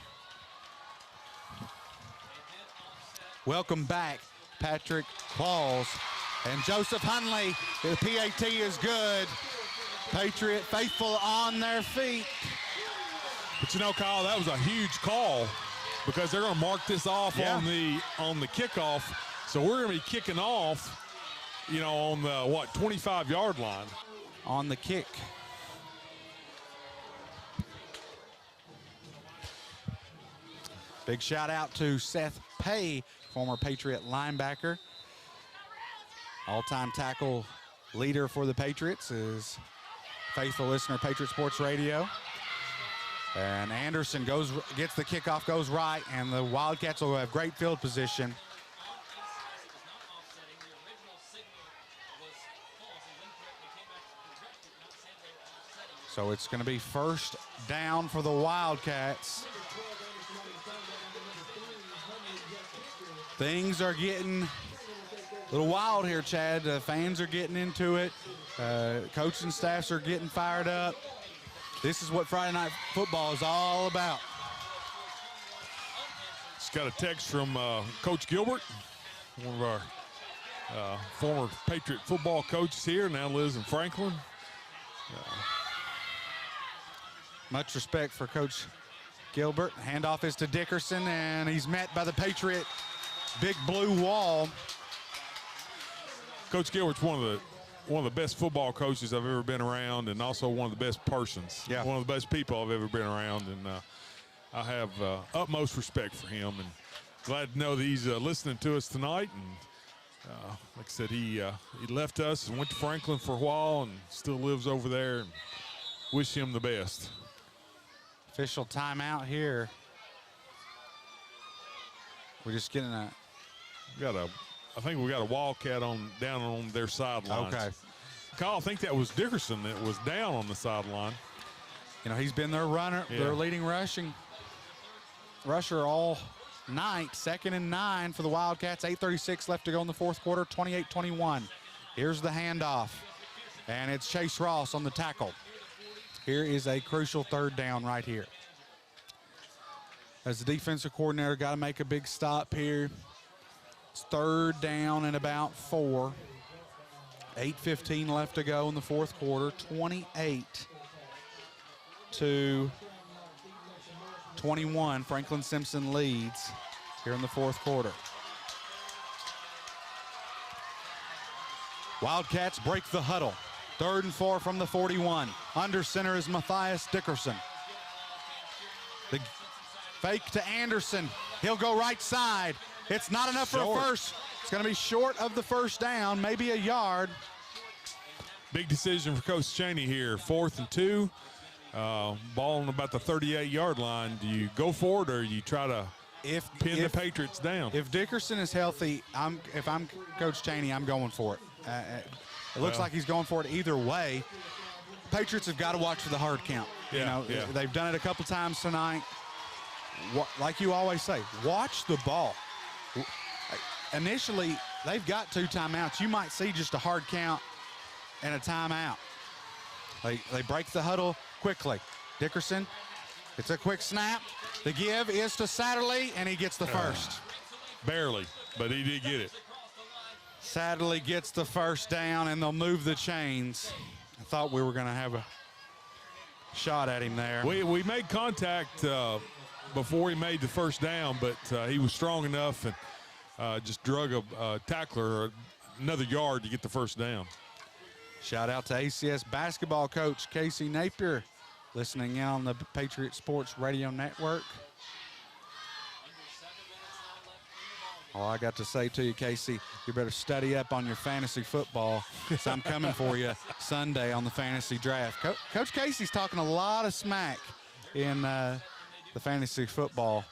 Welcome back, Patrick Qualls and Joseph Hunley. The PAT is good. Patriot faithful on their feet. But you know, Kyle, that was a huge call, because they're going to mark this off on the kickoff. So we're going to be kicking off, you know, on the 25-yard line on the kick. Big shout out to Seth Pay, former Patriot linebacker. All-time tackle leader for the Patriots, is faithful listener of Patriot Sports Radio. And Anderson gets the kickoff, goes right, and the Wildcats will have great field position. So it's going to be 1st down for the Wildcats. Things are getting a little wild here, Chad. The fans are getting into it. Coaching staffs are getting fired up. This is what Friday Night Football is all about. Just got a text from Coach Gilbert, one of our former Patriot football coaches here, now lives in Franklin. Much respect for Coach Gilbert. Handoff is to Dickerson, and he's met by the Patriot big blue wall. Coach Gilbert's one of the best football coaches I've ever been around, and also one of the best persons. Yeah. One of the best people I've ever been around, and I have utmost respect for him, and glad to know that he's listening to us tonight. And like I said, he left us and went to Franklin for a while and still lives over there, and wish him the best. Official timeout here. We're just getting I think we got a Wildcat down on their sidelines. Okay. Kyle, I think that was Dickerson that was down on the sideline. You know, he's been their runner, their leading rusher all night. 2nd and 9 for the Wildcats. 8:36 left to go in the fourth quarter. 28-21. Here's the handoff, and it's Chase Ross on the tackle. Here is a crucial 3rd down right here. As the defensive coordinator, got to make a big stop here. It's 3rd down and about 4. 8:15 left to go in the fourth quarter. 28-21. Franklin-Simpson leads here in the fourth quarter. Wildcats break the huddle. 3rd and 4 from the 41. Under center is Matthias Dickerson. The fake to Anderson. He'll go right side. It's not enough for a first. It's going to be short of the 1st down, maybe a yard. Big decision for Coach Cheney here. 4th and 2. Ball on about the 38-yard line. Do you go for it, or you try to pin the Patriots down? If Dickerson is healthy, if I'm Coach Cheney, I'm going for it. It looks like he's going for it either way. Patriots have got to watch for the hard count. They've done it a couple times tonight. Like you always say, watch the ball. Initially, they've got 2 timeouts. You might see just a hard count and a timeout. They break the huddle quickly. Dickerson, it's a quick snap. The give is to Satterley, and he gets the first. Barely, but he did get it. Satterley gets the first down, and they'll move the chains. I thought we were going to have a shot at him there. We made contact before he made the first down, but he was strong enough and just drug a tackler another yard to get the first down. Shout out to ACS basketball coach Casey Napier, listening in on the Patriot Sports Radio Network. All I got to say to you, Casey, you better study up on your fantasy football, because I'm coming for you Sunday on the fantasy draft. Coach Casey's talking a lot of smack in the fantasy football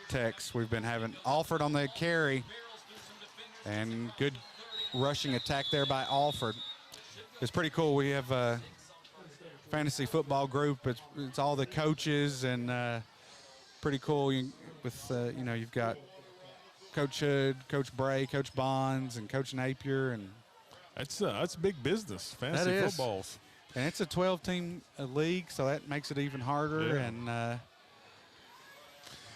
text we've been having. Alford on the carry, and good rushing attack there by Alford. It's pretty cool. We have a fantasy football group. It's all the coaches, and pretty cool with, you've got Coach Hood, Coach Bray, Coach Bonds, and Coach Napier. And that's big business, fantasy footballs. And it's a 12-team league, so that makes it even harder. Yeah. And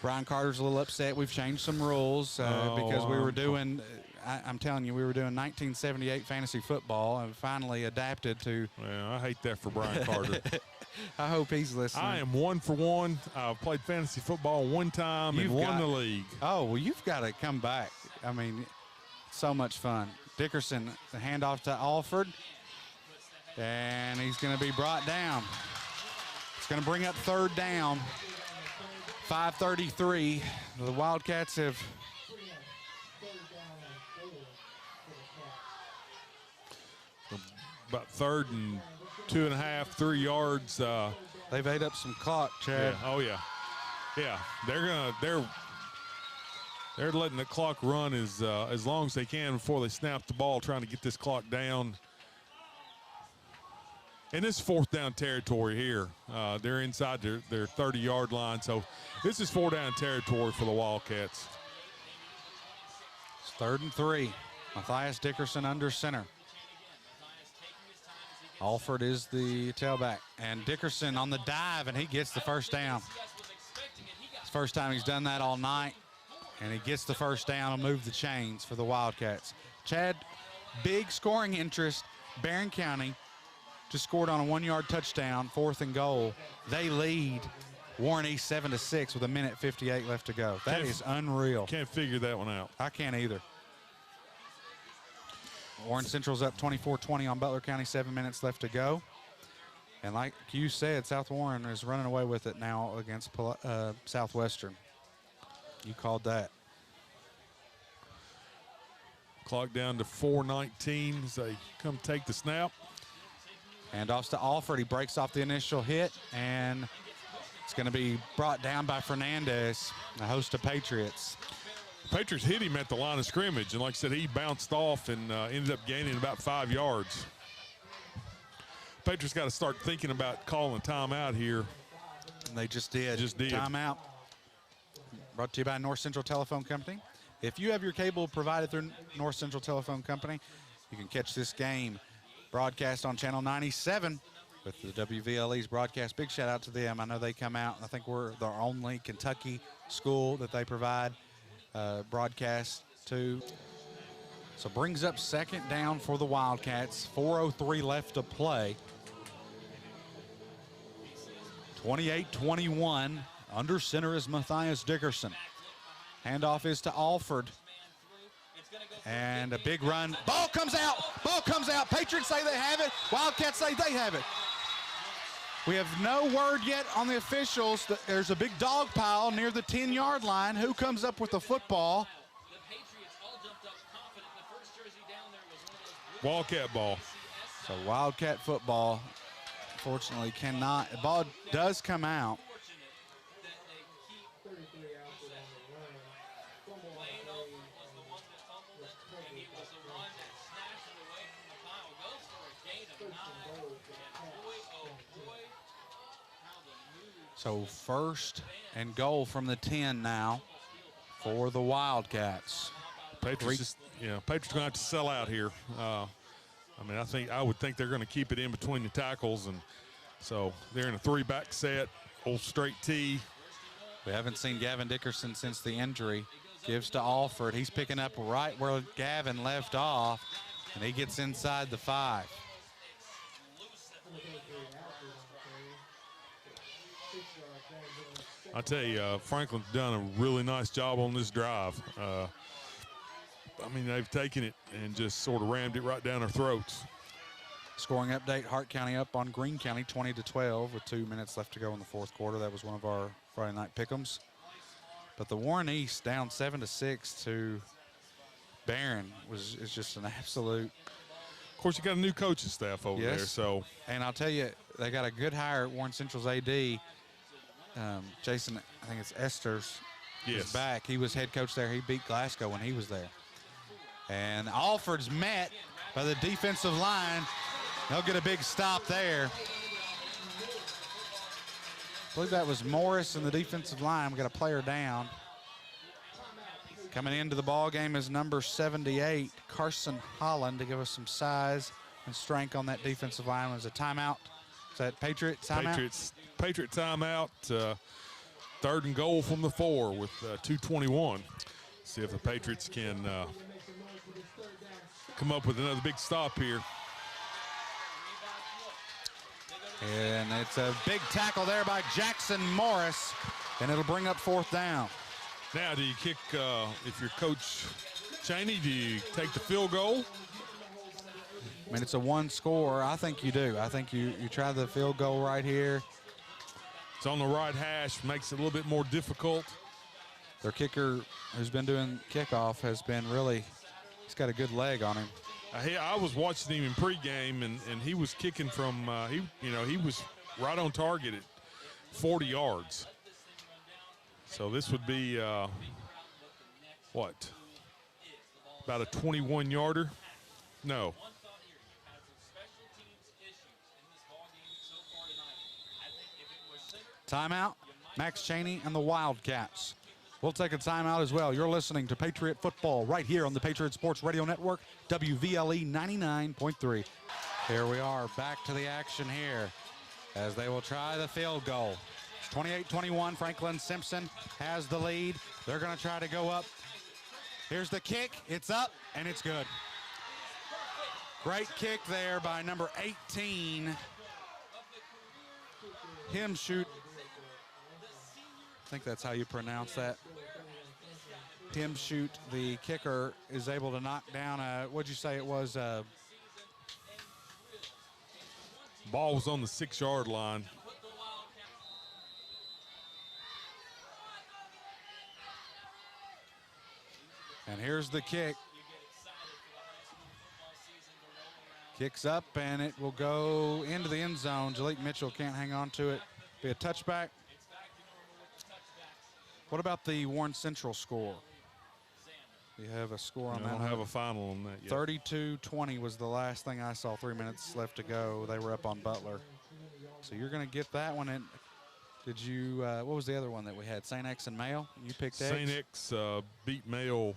Brian Carter's a little upset. We've changed some rules because we were doing I'm telling you, we were doing 1978 fantasy football and finally adapted to. Well, I hate that for Brian Carter. I hope he's listening. I am 1 for 1. I've played fantasy football 1 time and won the league. Oh, well, you've got to come back. I mean, so much fun. Dickerson, the handoff to Alford, and he's going to be brought down. It's going to bring up 3rd down. 5:33. The Wildcats have about 3rd and 2.5, 3 yards. They've ate up some clock, Chad. Yeah. Oh yeah, yeah. They're letting the clock run as long as they can before they snap the ball, trying to get this clock down. And this 4th down territory here. They're inside their 30-yard line, so this is 4th down territory for the Wildcats. It's 3rd and 3. Matthias Dickerson under center. Alford is the tailback, and Dickerson on the dive, and he gets the first down. It's the first time he's done that all night, and he gets the first down and move the chains for the Wildcats. Chad, big scoring interest. Barron County just scored on a 1-yard touchdown, 4th and goal. They lead Warren East 7-6 with 1:58 left to go. That is unreal. Can't figure that one out. I can't either. Warren Central's up 24-20 on Butler County, 7 minutes left to go. And like you said, South Warren is running away with it now against Southwestern. You called that. Clock down to 4:19 as they come take the snap. Handoffs to Alford. He breaks off the initial hit, and it's going to be brought down by Fernandez, the host of Patriots. Patriots hit him at the line of scrimmage, and like I said, he bounced off and ended up gaining about 5 yards. Patriots got to start thinking about calling a timeout here. And they just did. Timeout. Brought to you by North Central Telephone Company. If you have your cable provided through North Central Telephone Company, you can catch this game broadcast on Channel 97 with the WVLE's broadcast. Big shout out to them. I know they come out. I think we're the only Kentucky school that they provide broadcast to. So brings up 2nd down for the Wildcats. 4:03 left to play. 28-21. Under center is Matthias Dickerson. Handoff is to Alford. And a big run. Ball comes out. Ball comes out. Patriots say they have it. Wildcats say they have it. We have no word yet on the officials. There's a big dog pile near the 10-yard line. Who comes up with the football? Wildcat ball. So Wildcat football, unfortunately, cannot. The ball does come out. So 1st and goal from the 10 now for the Wildcats. Patriots Patriots going to have to sell out here. I mean, I would think they're going to keep it in between the tackles, and so they're in a 3-back set, old straight T. We haven't seen Gavin Dickerson since the injury. Gives to Alford. He's picking up right where Gavin left off, and he gets inside the 5. I tell you, Franklin's done a really nice job on this drive. I mean, they've taken it and just sort of rammed it right down our throats. Scoring update, Hart County up on Greene County 20-12 with 2 minutes left to go in the 4th quarter. That was one of our Friday night pick'ems. But the Warren East down 7-6 to Barron is just an absolute. Of course, you got a new coaching staff over there, so. And I'll tell you, they got a good hire at Warren Central's AD. Jason, I think it's Esters, is back. He was head coach there. He beat Glasgow when he was there. And Alford's met by the defensive line. They'll get a big stop there. I believe that was Morris in the defensive line. We got a player down. Coming into the ball game is number 78, Carson Holland, to give us some size and strength on that defensive line. It was a timeout. Is that Patriot timeout? Patriot timeout. 3rd and goal from the 4 with 2:21. See if the Patriots can come up with another big stop here. And it's a big tackle there by Jackson Morris, and it'll bring up 4th down. Now, do you kick, if you're Coach Cheney, do you take the field goal? I mean, it's a 1 score. I think you do. I think you try the field goal right here. It's on the right hash, makes it a little bit more difficult. Their kicker, who's been doing kickoff, has been really, he's got a good leg on him. I was watching him in pregame, and he was kicking from, he was right on target at 40 yards. So this would be, what, about a 21-yarder? No. Timeout, Max Cheney and the Wildcats. We'll take a timeout as well. You're listening to Patriot Football right here on the Patriot Sports Radio Network, WVLE 99.3. Here we are, back to the action here as they will try the field goal. It's 28-21, Franklin-Simpson has the lead. They're going to try to go up. Here's the kick, it's up, and it's good. Great kick there by number 18. Himshoot. I think that's how you pronounce that. Himshoot, the kicker, is able to knock down a, what'd you say it was? Ball was on the 6-yard line. And here's the kick. Kicks up, and it will go into the end zone. Jalik Mitchell can't hang on to it. Be a touchback. What about the Warren Central score? Do you have a score on that? I don't have a final on that yet. 32-20 was the last thing I saw. 3 minutes left to go. They were up on Butler. So you're going to get that one in. Did you, what was the other one that we had? St. X and Mail? You picked X? St. X beat Mail.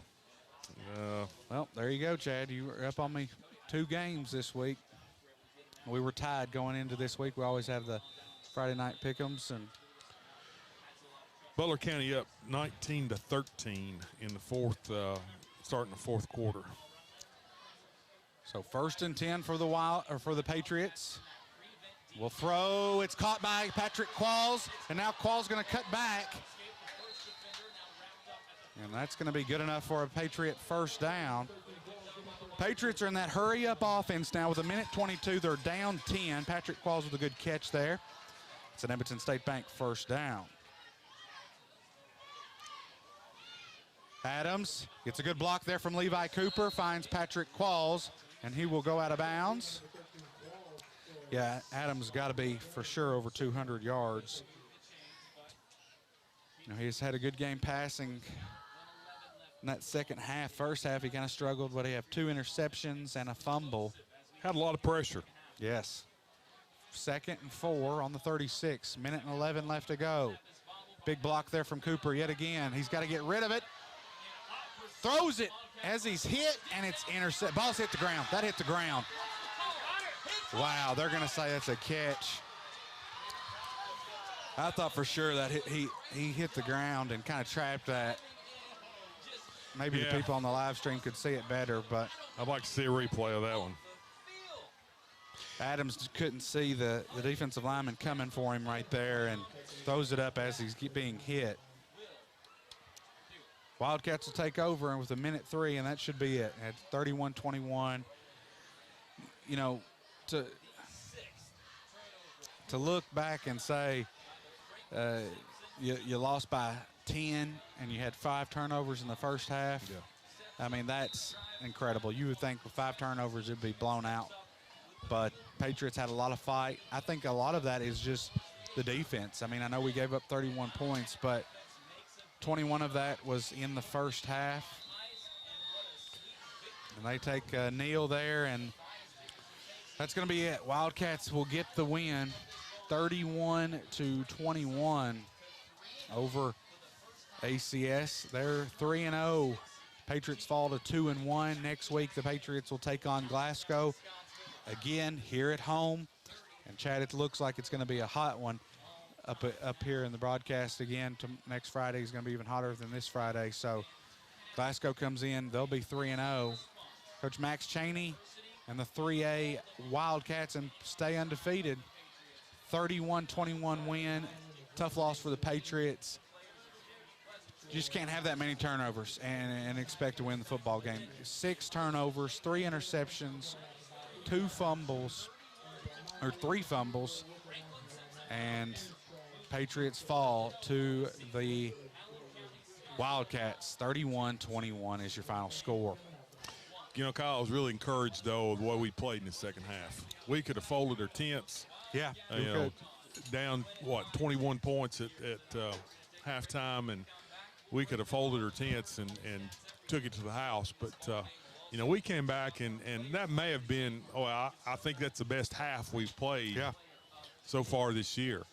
Well, there you go, Chad. You were up on me 2 games this week. We were tied going into this week. We always have the Friday night pick'ems, and Butler County up 19-13 in the 4th, starting the 4th quarter. So 1st and 10 for the Patriots. Will throw. It's caught by Patrick Qualls, and now Qualls going to cut back. And that's going to be good enough for a Patriot 1st down. Patriots are in that hurry-up offense now with 1:22. They're down 10. Patrick Qualls with a good catch there. It's an Edmonton State Bank 1st down. Adams gets a good block there from Levi Cooper, finds Patrick Qualls, and he will go out of bounds. Yeah, Adams got to be for sure over 200 yards. You know, he's had a good game passing in that second half. 1st half, he kind of struggled, but he had 2 interceptions and a fumble. Had a lot of pressure. Yes. 2nd and 4 on the 36. 1:11 left to go. Big block there from Cooper yet again. He's got to get rid of it. throws it as he's hit, and it's intercept. Ball's hit the ground. That hit the ground. Wow, they're going to say that's a catch. I thought for sure that he hit the ground and kind of trapped that. Maybe the people on the live stream could see it better, but I'd like to see a replay of that one. Adams couldn't see the defensive lineman coming for him right there and throws it up as he's being hit. Wildcats will take over and with 1:03, and that should be it at 31-21. You know, to look back and say you lost by 10 and you had 5 turnovers in the first half. Yeah. I mean, that's incredible. You would think with 5 turnovers it'd be blown out, but Patriots had a lot of fight. I think a lot of that is just the defense. I mean, I know we gave up 31 points, but 21 of that was in the first half. And they take a kneel there, and that's going to be it. Wildcats will get the win, 31-21 over ACS. They're 3-0. Patriots fall to 2-1. Next week, the Patriots will take on Glasgow again here at home. And Chad, it looks like it's going to be a hot one up here in the broadcast again. Next Friday is going to be even hotter than this Friday. So Glasgow comes in. They'll be 3-0. Coach Max Chaney and the 3A Wildcats and stay undefeated. 31-21 win. Tough loss for the Patriots. You just can't have that many turnovers and expect to win the football game. 6 turnovers, 3 interceptions, 3 fumbles, and Patriots fall to the Wildcats. 31-21 is your final score. You know, Kyle, I was really encouraged, though, with the way we played in the second half. We could have folded our tents. Yeah, you know, down, 21 points at halftime, and we could have folded our tents and took it to the house. But, you know, we came back, and that may have been, I think that's the best half we've played so far this year.